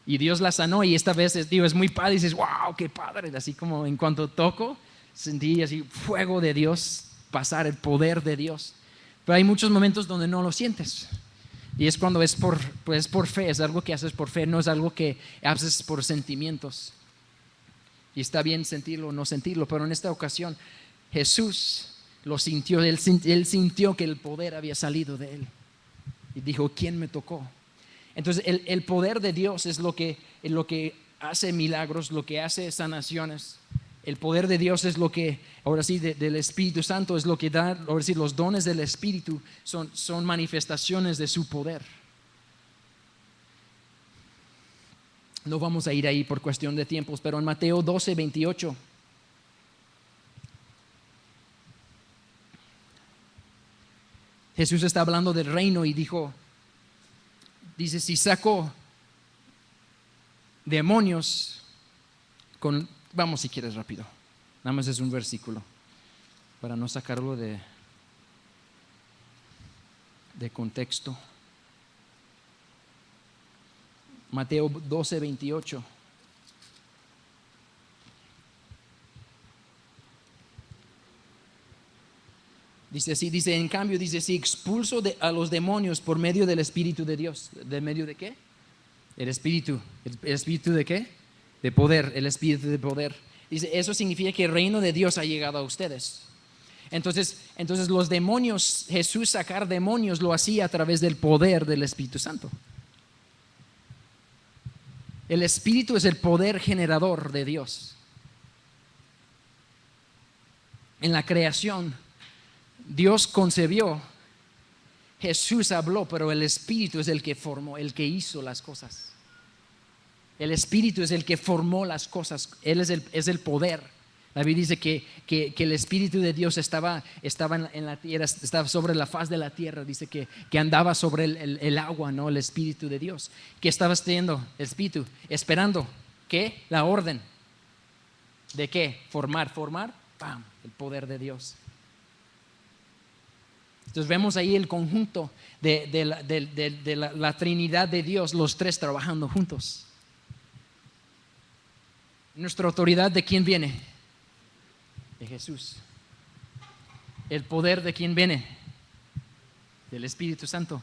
Y Dios la sanó y esta vez es muy padre, y dices, wow, qué padre, así como en cuanto toco, sentí así fuego de Dios pasar, el poder de Dios. Pero hay muchos momentos donde no lo sientes. Y es cuando es por fe, es algo que haces por fe, no es algo que haces por sentimientos. Y está bien sentirlo o no sentirlo, pero en esta ocasión Jesús lo sintió, él sintió que el poder había salido de él. Y dijo, ¿quién me tocó? Entonces el poder de Dios es lo que hace milagros, lo que hace sanaciones. El poder de Dios es lo que, ahora sí, del Espíritu Santo es lo que da, ahora sí, los dones del Espíritu son manifestaciones de su poder. No vamos a ir ahí por cuestión de tiempos, pero en Mateo 12:28 Jesús está hablando del reino y dice, si saco demonios vamos si quieres rápido, nada más es un versículo para no sacarlo de contexto. Mateo 12:28. Dice así, en cambio, si expulso a los demonios por medio del Espíritu de Dios. ¿De medio de qué? El Espíritu. ¿El Espíritu de qué? De poder, el Espíritu de poder. Dice, eso significa que el reino de Dios ha llegado a ustedes. Entonces los demonios, Jesús sacar demonios lo hacía a través del poder del Espíritu Santo. El Espíritu es el poder generador de Dios. En la creación, Dios concebió, Jesús habló, pero el Espíritu es el que formó, el que hizo las cosas. El Espíritu es el que formó las cosas. Él es el poder. La Biblia dice que el Espíritu de Dios estaba en la tierra, estaba sobre la faz de la tierra. Dice que andaba sobre el agua, ¿no? El Espíritu de Dios. ¿Qué estaba haciendo el Espíritu? Esperando, ¿qué? La orden. ¿De qué? Formar. ¡Pam! El poder de Dios. Entonces vemos ahí el conjunto de la Trinidad de Dios, los tres trabajando juntos. Nuestra autoridad, ¿de quién viene? De Jesús. El poder, ¿de quién viene? Del Espíritu Santo.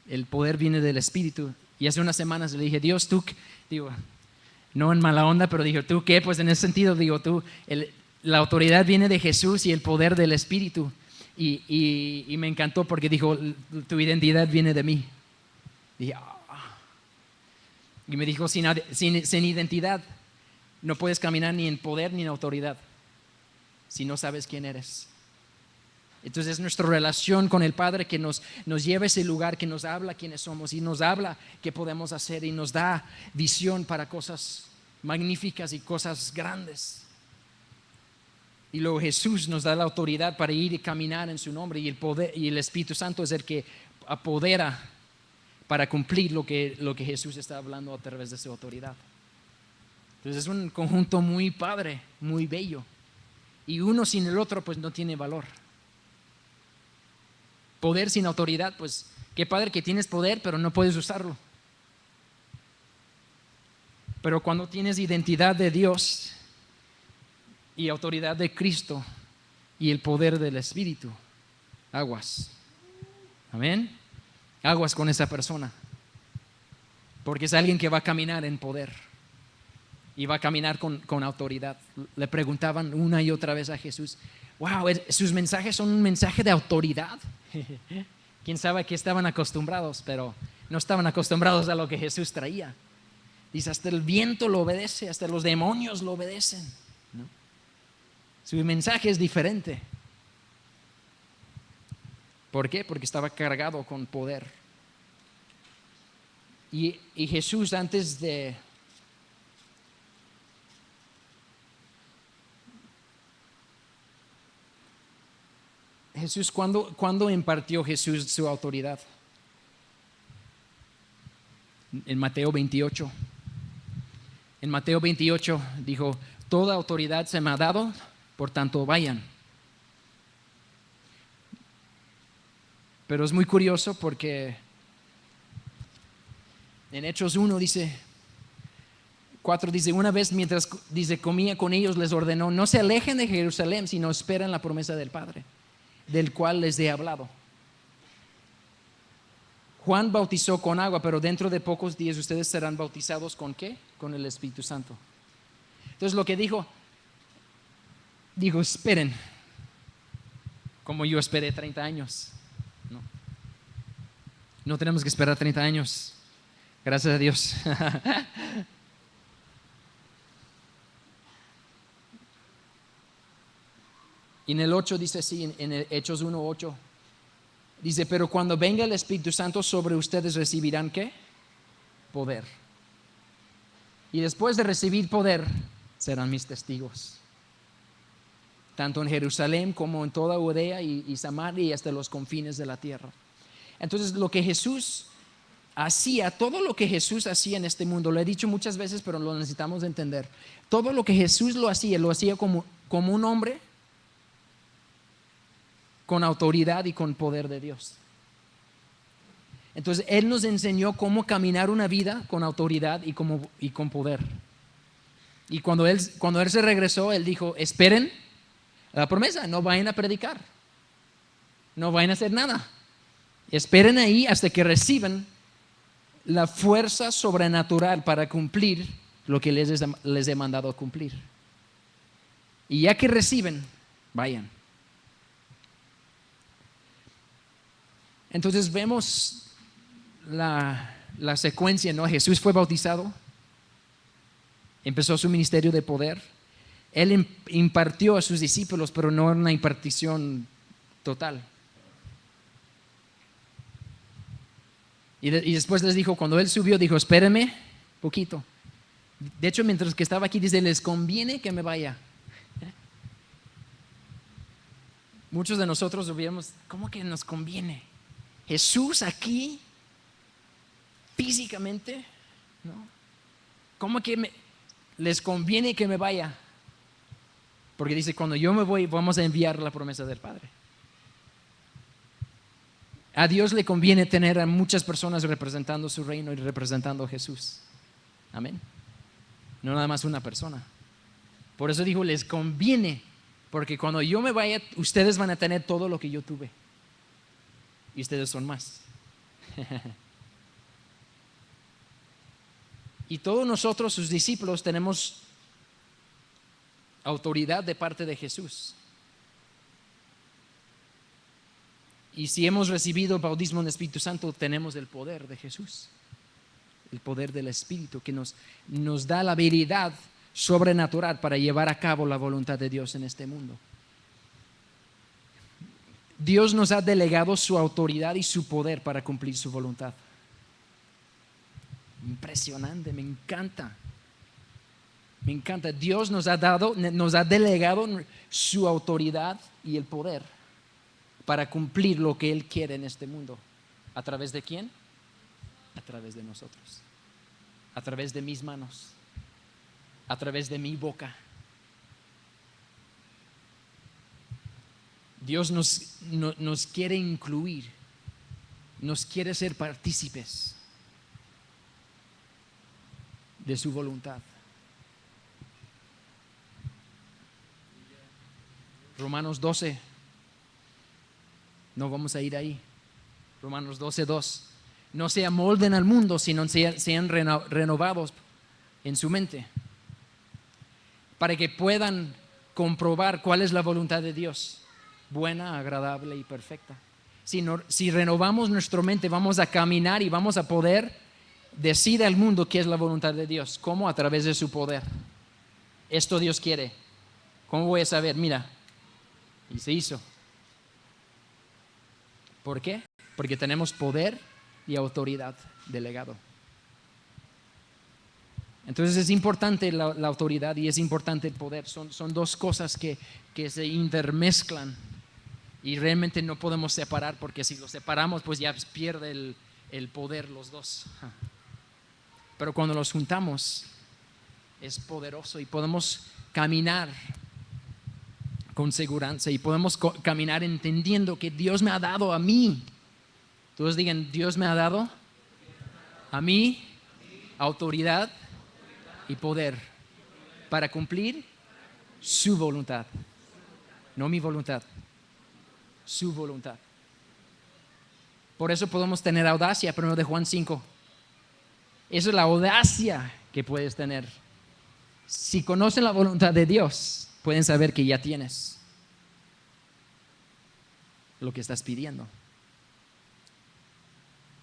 El poder viene del Espíritu. Y hace unas semanas le dije, Dios, tú, digo, no en mala onda, pero digo, ¿tú qué? Pues en ese sentido, digo, la autoridad viene de Jesús y el poder del Espíritu. Y me encantó porque dijo, tu identidad viene de mí. Dije, y me dijo, sin identidad no puedes caminar ni en poder ni en autoridad si no sabes quién eres. Entonces es nuestra relación con el Padre que nos lleva a ese lugar, que nos habla quiénes somos y nos habla qué podemos hacer y nos da visión para cosas magníficas y cosas grandes. Y luego Jesús nos da la autoridad para ir y caminar en su nombre, y el poder y el Espíritu Santo es el que apodera para cumplir lo que Jesús está hablando a través de su autoridad. Entonces es un conjunto muy padre, muy bello, y uno sin el otro pues no tiene valor. Poder sin autoridad, pues qué padre que tienes poder pero no puedes usarlo. Pero cuando tienes identidad de Dios y autoridad de Cristo y el poder del Espíritu, aguas. Amén. Aguas con esa persona, porque es alguien que va a caminar en poder y va a caminar con autoridad. Le preguntaban una y otra vez a Jesús, wow, sus mensajes son un mensaje de autoridad. Quién sabe a qué estaban acostumbrados, pero no estaban acostumbrados a lo que Jesús traía. Dice, hasta el viento lo obedece, hasta los demonios lo obedecen, ¿no? Su mensaje es diferente. ¿Por qué? Porque estaba cargado con poder. Y Jesús, antes de Jesús, ¿cuándo impartió Jesús su autoridad? En Mateo 28. En Mateo 28 dijo, toda autoridad se me ha dado, por tanto vayan. Pero es muy curioso porque en Hechos 1 dice, 4 dice, una vez mientras comía con ellos les ordenó, no se alejen de Jerusalén, sino esperen la promesa del Padre, del cual les he hablado. Juan bautizó con agua, pero dentro de pocos días ustedes serán bautizados ¿con qué? Con el Espíritu Santo. Entonces lo que dijo, esperen, como yo esperé 30 años. No tenemos que esperar 30 años, gracias a Dios. Y en el 8 dice así, en el Hechos 1:8, dice, pero cuando venga el Espíritu Santo sobre ustedes recibirán ¿qué? Poder. Y después de recibir poder, serán mis testigos. tanto en Jerusalén como en toda Judea y Samaria y hasta los confines de la tierra. Entonces, lo que Jesús hacía, todo lo que Jesús hacía en este mundo, lo he dicho muchas veces, pero lo necesitamos entender. Todo lo que Jesús lo hacía como un hombre con autoridad y con poder de Dios. Entonces, Él nos enseñó cómo caminar una vida con autoridad y con poder. Y cuando él se regresó, Él dijo, esperen la promesa, no vayan a predicar, no vayan a hacer nada. Esperen ahí hasta que reciban la fuerza sobrenatural para cumplir lo que les he mandado a cumplir. Y ya que reciben, vayan. Entonces vemos la secuencia, ¿no? Jesús fue bautizado, empezó su ministerio de poder. Él impartió a sus discípulos, pero no una impartición total. Y después les dijo, cuando Él subió, dijo, espérenme poquito. De hecho, mientras que estaba aquí, dice, les conviene que me vaya. Muchos de nosotros lo vemos, ¿cómo que nos conviene? Jesús aquí, físicamente, ¿no? ¿Cómo que les conviene que me vaya? Porque dice, cuando yo me voy, vamos a enviar la promesa del Padre. A Dios le conviene tener a muchas personas representando su reino y representando a Jesús. Amén. No nada más una persona. Por eso dijo, les conviene, porque cuando yo me vaya, ustedes van a tener todo lo que yo tuve. Y ustedes son más. Y todos nosotros, sus discípulos, tenemos autoridad de parte de Jesús. Y si hemos recibido el bautismo en el Espíritu Santo, tenemos el poder de Jesús, el poder del Espíritu que nos da la habilidad sobrenatural para llevar a cabo la voluntad de Dios en este mundo. Dios nos ha delegado su autoridad y su poder para cumplir su voluntad. Impresionante, me encanta. Me encanta. Dios nos ha delegado su autoridad y el poder para cumplir lo que Él quiere en este mundo. ¿A través de quién? A través de nosotros. A través de mis manos. A través de mi boca. Dios nos quiere incluir. Nos quiere ser partícipes de su voluntad. Romanos 12. No vamos a ir ahí. Romanos 12:2. No se amolden al mundo, sino sean renovados en su mente, para que puedan comprobar cuál es la voluntad de Dios, buena, agradable y perfecta. Si renovamos nuestra mente, vamos a caminar y vamos a poder decir al mundo qué es la voluntad de Dios. ¿Cómo? A través de su poder. Esto Dios quiere. ¿Cómo voy a saber? Mira, y se hizo. ¿Por qué? Porque tenemos poder y autoridad delegado. Entonces es importante la autoridad y es importante el poder. Son dos cosas que se intermezclan y realmente no podemos separar, porque si los separamos pues ya pierde el poder los dos. Pero cuando los juntamos es poderoso y podemos caminar con seguridad y podemos caminar entendiendo que Dios me ha dado a mí. Todos digan, Dios me ha dado a mí autoridad y poder para cumplir su voluntad. No mi voluntad, su voluntad. Por eso podemos tener audacia, 1 de Juan 5. Esa es la audacia que puedes tener. Si conocen la voluntad de Dios, pueden saber que ya tienes lo que estás pidiendo.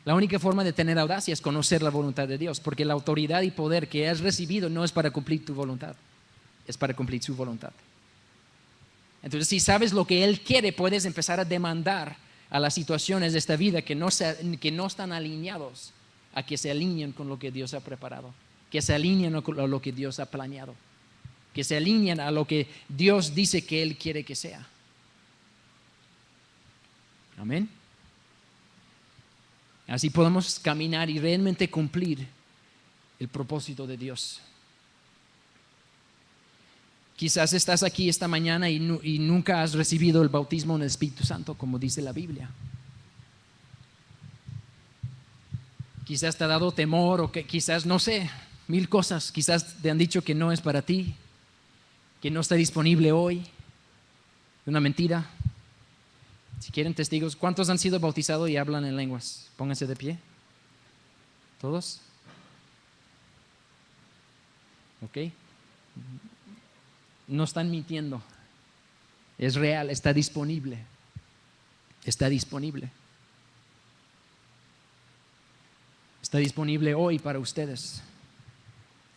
La única forma de tener audacia es conocer la voluntad de Dios, porque la autoridad y poder que has recibido no es para cumplir tu voluntad, es para cumplir su voluntad. Entonces, si sabes lo que Él quiere, puedes empezar a demandar a las situaciones de esta vida que no están alineados a que se alineen con lo que Dios ha preparado, que se alineen con lo que Dios ha planeado. que se alinean a lo que Dios dice que Él quiere que sea. Amén. Así podemos caminar y realmente cumplir el propósito de Dios. Quizás estás aquí esta mañana y nunca has recibido el bautismo en el Espíritu Santo, como dice la Biblia. Quizás te ha dado temor o que quizás, no sé, mil cosas. Quizás te han dicho que no es para ti, que no está disponible hoy. Una mentira. Si quieren testigos, ¿cuántos han sido bautizados y hablan en lenguas? Pónganse de pie. ¿Todos? ¿Ok? No están mintiendo. Es real, está disponible. Está disponible. Está disponible hoy para ustedes.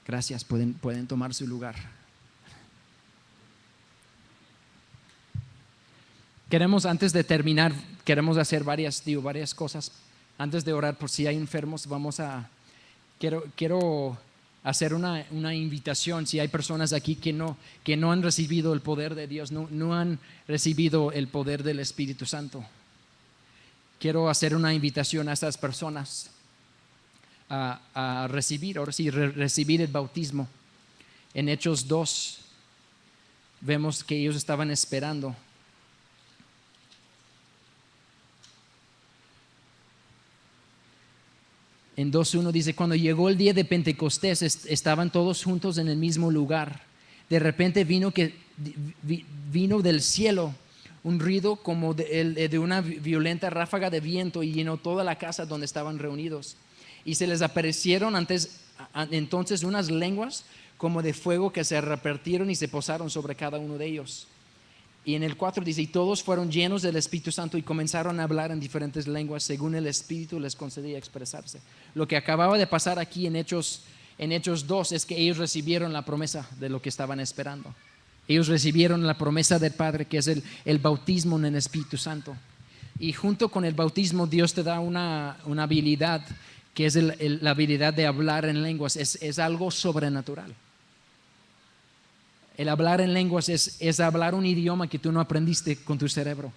Gracias, pueden tomar su lugar. Queremos, antes de terminar, queremos hacer varias cosas. Antes de orar por si hay enfermos, quiero hacer una invitación. Si hay personas aquí que no han recibido el poder de Dios, no han recibido el poder del Espíritu Santo, quiero hacer una invitación a esas personas a recibir, ahora sí, recibir el bautismo. En Hechos 2 vemos que ellos estaban esperando. En 2:1 dice: cuando llegó el día de Pentecostés, estaban todos juntos en el mismo lugar. De repente vino del cielo un ruido como de una violenta ráfaga de viento y llenó toda la casa donde estaban reunidos. Y se les aparecieron entonces unas lenguas como de fuego que se repartieron y se posaron sobre cada uno de ellos. Y en el 4 dice: y todos fueron llenos del Espíritu Santo y comenzaron a hablar en diferentes lenguas según el Espíritu les concedía expresarse. Lo que acababa de pasar aquí en Hechos 2 es que ellos recibieron la promesa de lo que estaban esperando. Ellos recibieron la promesa del Padre, que es el bautismo en el Espíritu Santo. Y junto con el bautismo Dios te da una habilidad, que es la habilidad de hablar en lenguas. Es algo sobrenatural. El hablar en lenguas es hablar un idioma que tú no aprendiste con tu cerebro.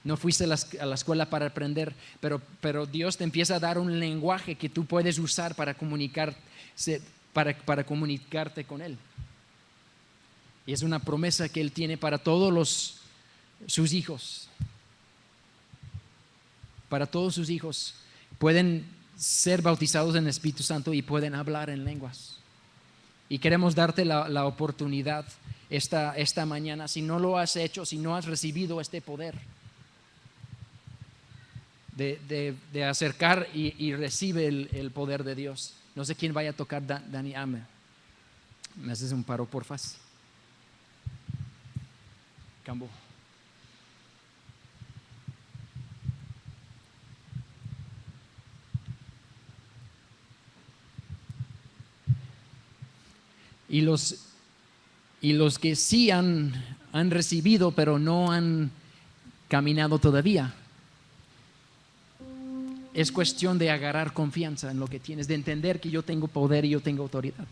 No fuiste a la escuela para aprender, pero Dios te empieza a dar un lenguaje que tú puedes usar para comunicarte con Él. Y es una promesa que Él tiene para todos sus hijos. Para todos sus hijos pueden ser bautizados en el Espíritu Santo y pueden hablar en lenguas. Y queremos darte la oportunidad esta mañana, si no lo has hecho, si no has recibido este poder, de acercar y recibe el poder de Dios. No sé quién vaya a tocar. Dani, me haces un paro, porfa. Cambo. Y los que sí han recibido, pero no han caminado todavía, es cuestión de agarrar confianza en lo que tienes, de entender que yo tengo poder y yo tengo autoridad.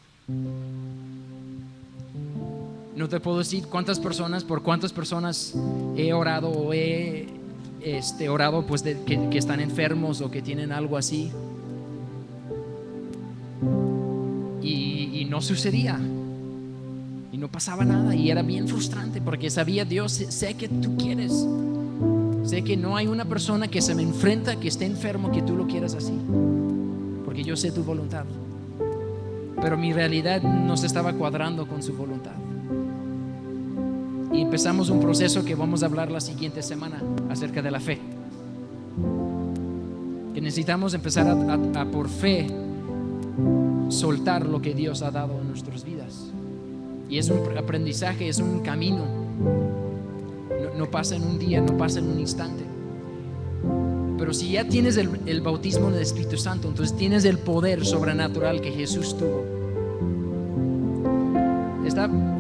No te puedo decir por cuántas personas he orado o he orado pues que están enfermos o que tienen algo así. Y no sucedía. Y no pasaba nada. Y era bien frustrante porque sabía: Dios, sé que tú quieres. Sé que no hay una persona que se me enfrenta, que esté enfermo, que tú lo quieras así. Porque yo sé tu voluntad. Pero mi realidad no se estaba cuadrando con su voluntad. Y empezamos un proceso que vamos a hablar la siguiente semana acerca de la fe. Que necesitamos empezar a por fe soltar lo que Dios ha dado en nuestras vidas. Y es un aprendizaje, es un camino. No pasa en un día, no pasa en un instante. Pero si ya tienes el bautismo en el Espíritu Santo, entonces tienes el poder sobrenatural que Jesús tuvo.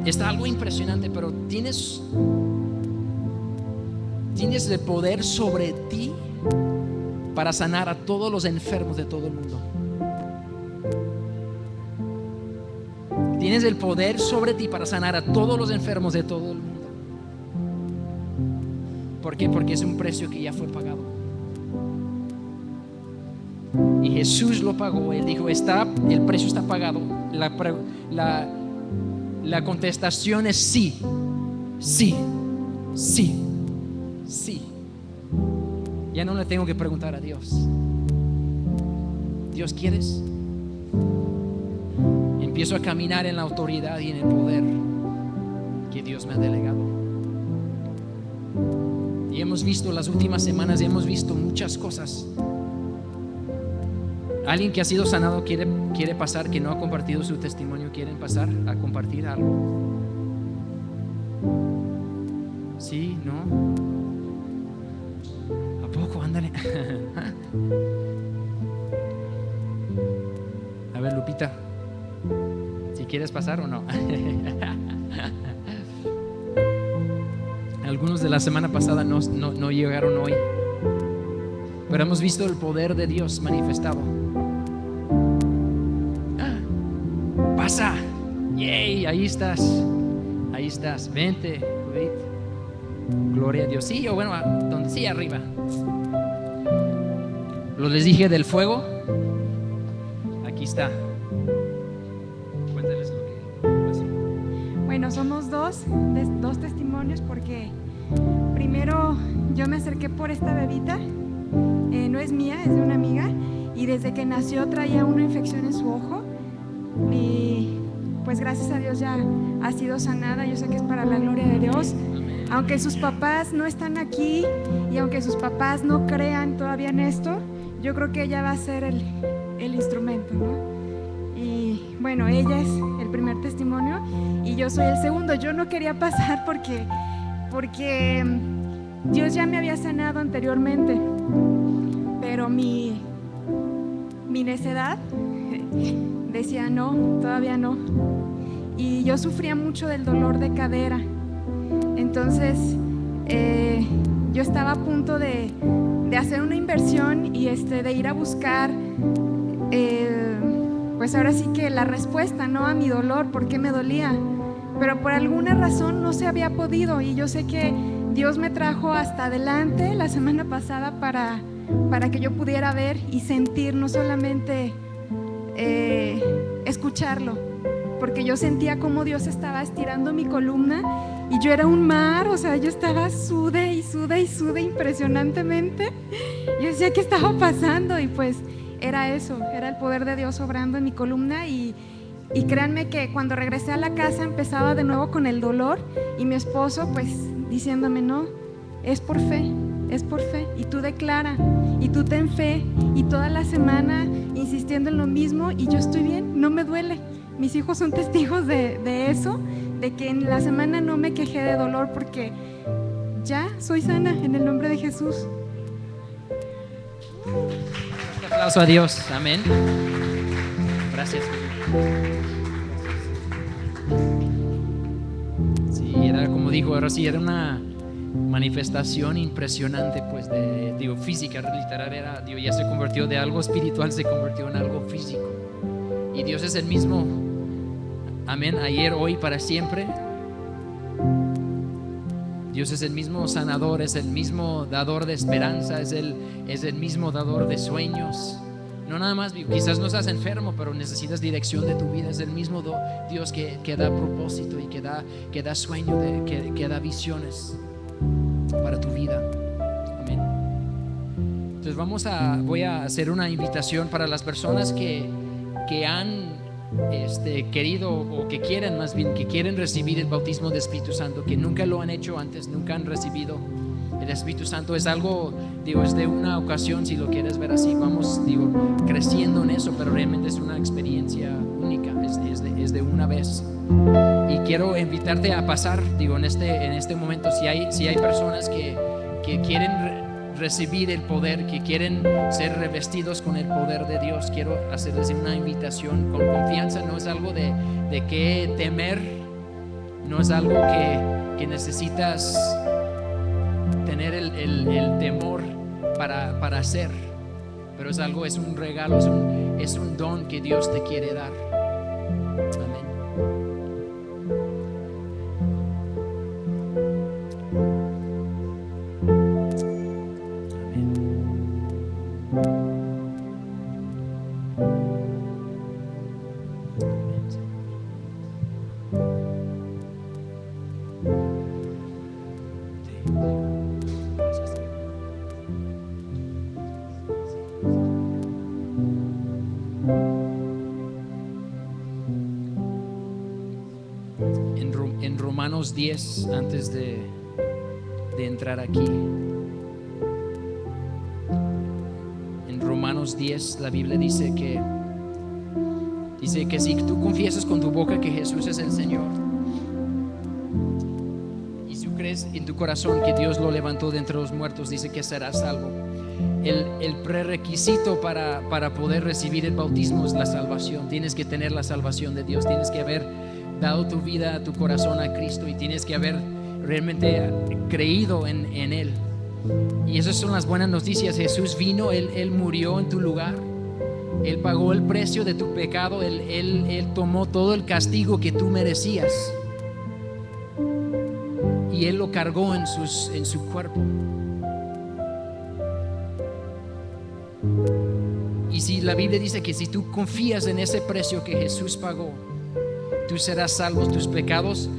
Está algo impresionante, pero tienes el poder sobre ti para sanar a todos los enfermos de todo el mundo. Tienes el poder sobre ti para sanar a todos los enfermos de todo el mundo. ¿Por qué? Porque es un precio que ya fue pagado. Y Jesús lo pagó. Él dijo, el precio está pagado. La contestación es sí, sí, sí, sí. Ya no le tengo que preguntar a Dios. Dios, ¿quieres? Empiezo a caminar en la autoridad y en el poder que Dios me ha delegado. Y hemos visto las últimas semanas, hemos visto muchas cosas. Alguien que ha sido sanado quiere pasar, que no ha compartido su testimonio, quieren pasar a compartir algo. Sí, ¿no? ¿A poco? Ándale. A ver, Lupita, si quieres pasar o no. Algunos de la semana pasada no llegaron hoy, pero hemos visto el poder de Dios manifestado. Pasa. Yay, ahí estás. Vente, wait. Gloria a Dios. Sí, o bueno, donde sí, arriba. Lo les dije del fuego. Aquí está. Cuéntales lo que pasó. Bueno, somos dos testimonios, porque primero yo me acerqué por esta bebita. No es mía, es de una amiga, y desde que nació traía una infección en su ojo, y pues gracias a Dios ya ha sido sanada. Yo sé que es para la gloria de Dios. Aunque sus papás no están aquí y aunque sus papás no crean todavía en esto, yo creo que ella va a ser el instrumento, ¿no? Y bueno, ella es el primer testimonio y yo soy el segundo. Yo no quería pasar porque Dios ya me había sanado anteriormente, pero mi necedad decía no, todavía no. Y yo sufría mucho del dolor de cadera. Entonces yo estaba a punto de hacer una inversión y de ir a buscar pues ahora sí que la respuesta, ¿no?, a mi dolor, por qué me dolía, pero por alguna razón no se había podido. Y yo sé que Dios me trajo hasta adelante la semana pasada para que yo pudiera ver y sentir, no solamente escucharlo, porque yo sentía como Dios estaba estirando mi columna y yo era un mar, o sea, yo estaba sude y sude y sude impresionantemente. Yo decía, ¿qué estaba pasando? Y pues era eso, era el poder de Dios obrando en mi columna. Y créanme que cuando regresé a la casa empezaba de nuevo con el dolor, y mi esposo pues diciéndome, no, es por fe, y tú declara, y tú ten fe, y toda la semana insistiendo en lo mismo, y yo estoy bien, no me duele. Mis hijos son testigos de eso, de que en la semana no me quejé de dolor, porque ya soy sana en el nombre de Jesús. Un aplauso a Dios, amén. Gracias. Sí, era como dijo, ahora sí, era una manifestación impresionante, pues física, literal, ya se convirtió de algo espiritual, se convirtió en algo físico. Y Dios es el mismo, amén, ayer, hoy, para siempre. Dios es el mismo sanador, es el mismo dador de esperanza, es el mismo dador de sueños. No nada más, quizás no estás enfermo, pero necesitas dirección de tu vida. Es el mismo Dios que da propósito y que da sueño, que da visiones para tu vida. Amén. Entonces voy a hacer una invitación para las personas que han querido, o que quieren, más bien, que quieren recibir el bautismo del Espíritu Santo, que nunca lo han hecho antes, nunca han recibido el Espíritu Santo. Es algo, es de una ocasión, si lo quieres ver así. Vamos, creciendo en eso, pero realmente es una experiencia única, es de una vez. Y quiero invitarte a pasar, en este momento, si hay personas que quieren recibir el poder, que quieren ser revestidos con el poder de Dios, quiero hacerles una invitación con confianza. No es algo de qué temer, no es algo que necesitas tener el temor para hacer, pero es un regalo, es un don que Dios te quiere dar. Amén. en Romanos 10, antes de entrar aquí. En Romanos 10 la Biblia dice que si tú confiesas con tu boca que Jesús es el Señor y si tú crees en tu corazón que Dios lo levantó de entre los muertos, dice que serás salvo. El prerequisito para poder recibir el bautismo es la salvación. Tienes que tener la salvación de Dios, tienes que haber dado tu vida, tu corazón a Cristo, y tienes que haber realmente creído en Él. Y esas son las buenas noticias. Jesús vino, Él murió en tu lugar, Él pagó el precio de tu pecado, Él tomó todo el castigo que tú merecías y Él lo cargó en su cuerpo. Y si la Biblia dice que si tú confías en ese precio que Jesús pagó, tú serás salvo, tus pecados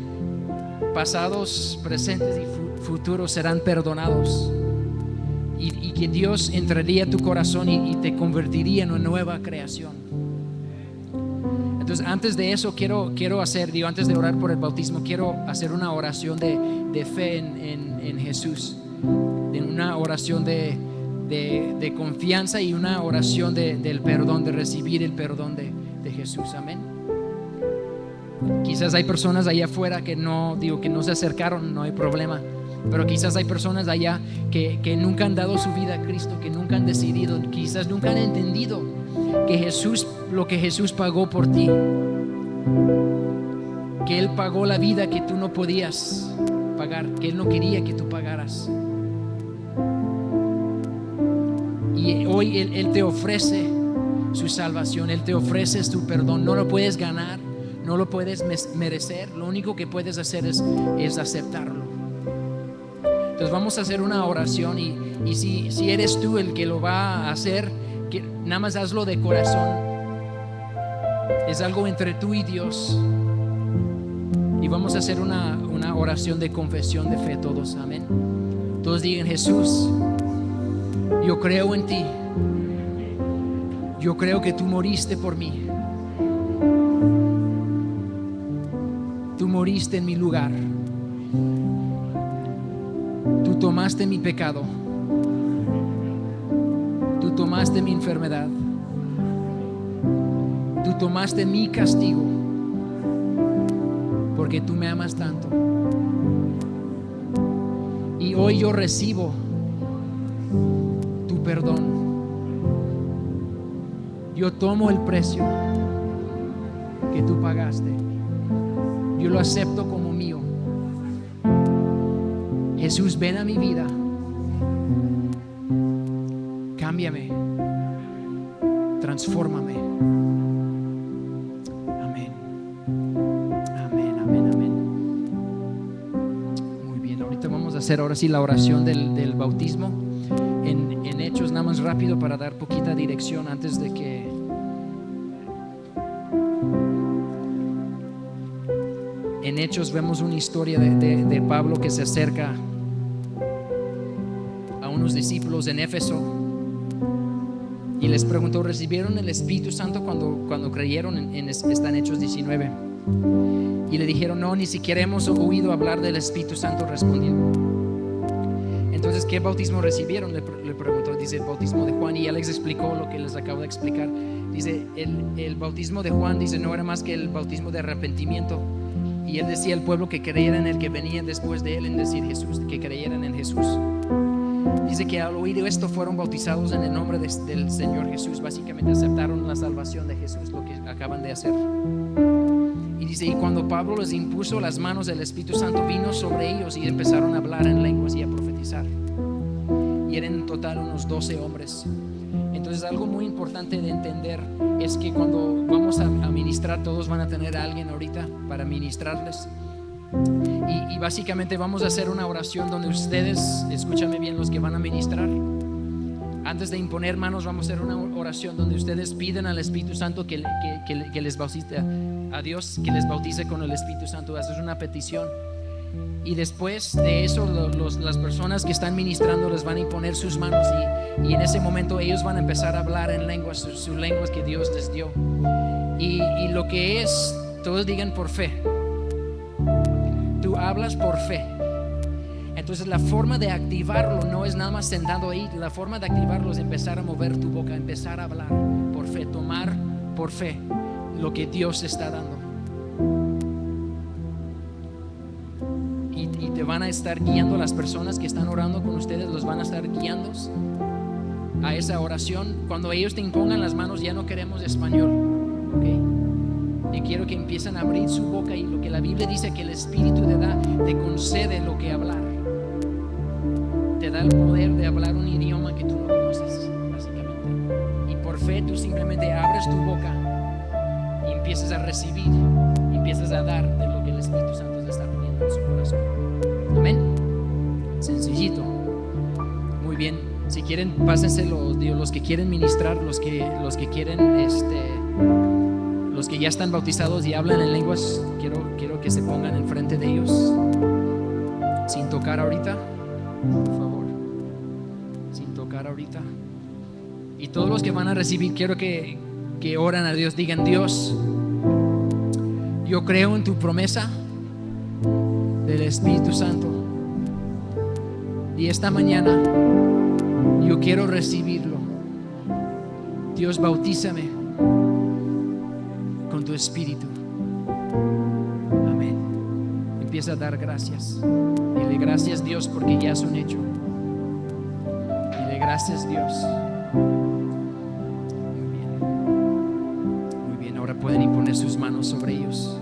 pasados, presentes y futuros serán perdonados, y que Dios entraría a tu corazón y te convertiría en una nueva creación. Entonces, antes de eso quiero hacer, antes de orar por el bautismo, quiero hacer una oración de fe en Jesús, una oración de confianza y una oración del perdón, de recibir el perdón de Jesús. Amén. Quizás hay personas allá afuera que no se acercaron, no hay problema, pero quizás hay personas allá que nunca han dado su vida a Cristo, que nunca han decidido, quizás nunca han entendido que lo que Jesús pagó por ti, que Él pagó la vida que tú no podías pagar, que Él no quería que tú pagaras. Y hoy Él te ofrece su salvación, Él te ofrece su perdón. No lo puedes ganar, no lo puedes merecer, lo único que puedes hacer es aceptarlo. Entonces vamos a hacer una oración, y si eres tú el que lo va a hacer, que nada más hazlo de corazón. Es algo entre tú y Dios, y vamos a hacer una oración de confesión de fe todos. Amén. Todos digan: Jesús, yo creo en ti, yo creo que tú moriste por mí, tú moriste en mi lugar, tú tomaste mi pecado, tú tomaste mi enfermedad, tú tomaste mi castigo, porque tú me amas tanto. Y hoy yo recibo tu perdón. Yo tomo el precio que tú pagaste, yo lo acepto como mío. Jesús, ven a mi vida, cámbiame, transfórmame. Amén, amén, amén, amén. Muy bien, ahorita vamos a hacer ahora sí la oración del bautismo en Hechos, nada más rápido para dar poquita dirección antes de que en Hechos vemos una historia de Pablo que se acerca a unos discípulos en Éfeso y les preguntó: ¿recibieron el Espíritu Santo cuando creyeron? Está en Hechos 19. Y le dijeron: no, ni siquiera hemos oído hablar del Espíritu Santo, respondió. Entonces, ¿qué bautismo recibieron? Le preguntó. Dice: el bautismo de Juan. Y él les explicó lo que les acabo de explicar. Dice: el bautismo de Juan, dice, no era más que el bautismo de arrepentimiento. Y él decía al pueblo que creyera en el que venía después de él, en decir Jesús, que creyeran en Jesús. Dice que al oír esto fueron bautizados en el nombre del Señor Jesús. Básicamente aceptaron la salvación de Jesús, lo que acaban de hacer. Y dice: y cuando Pablo les impuso las manos, el Espíritu Santo vino sobre ellos y empezaron a hablar en lenguas y a profetizar. Y eran en total unos 12 hombres. Entonces, algo muy importante de entender es que cuando vamos a ministrar, todos van a tener a alguien ahorita para ministrarles. Y básicamente vamos a hacer una oración donde ustedes, escúchame bien, los que van a ministrar, antes de imponer manos, vamos a hacer una oración donde ustedes piden al Espíritu Santo que les bautice, a Dios que les bautice con el Espíritu Santo. Esa es una petición. Y después de eso, las personas que están ministrando les van a imponer sus manos, y en ese momento ellos van a empezar a hablar en lenguas, sus lenguas que Dios les dio. Y lo que es, todos digan por fe. tú hablas por fe. Entonces la forma de activarlo no es nada más sentado ahí. La forma de activarlo es empezar a mover tu boca, empezar a hablar por fe, tomar por fe lo que Dios está dando. Y te van a estar guiando las personas que están orando con ustedes, los van a estar guiando a esa oración. Cuando ellos te impongan las manos, ya no queremos español, ¿ok? Y quiero que empiecen a abrir su boca, y lo que la Biblia dice que el Espíritu te concede lo que hablar. Te da el poder de hablar un idioma que tú no conoces, básicamente. Y por fe tú simplemente abres tu boca y empiezas a recibir, y empiezas a dar de lo que el Espíritu Santo te está poniendo en su corazón. Amén. Sencillito. Muy bien. Si quieren, pásense los que quieren ministrar, los que quieren, los que ya están bautizados y hablan en lenguas. Quiero que se pongan enfrente de ellos, sin tocar ahorita, por favor, sin tocar ahorita. Y todos los que van a recibir, quiero que oran a Dios, digan: Dios, yo creo en tu promesa del Espíritu Santo, y esta mañana yo quiero recibirlo. Dios, bautízame con tu Espíritu. Amén. Empieza a dar gracias. Dile: gracias, Dios, porque ya es un hecho. Dile: gracias, Dios. Muy bien. Muy bien. Ahora pueden imponer sus manos sobre ellos.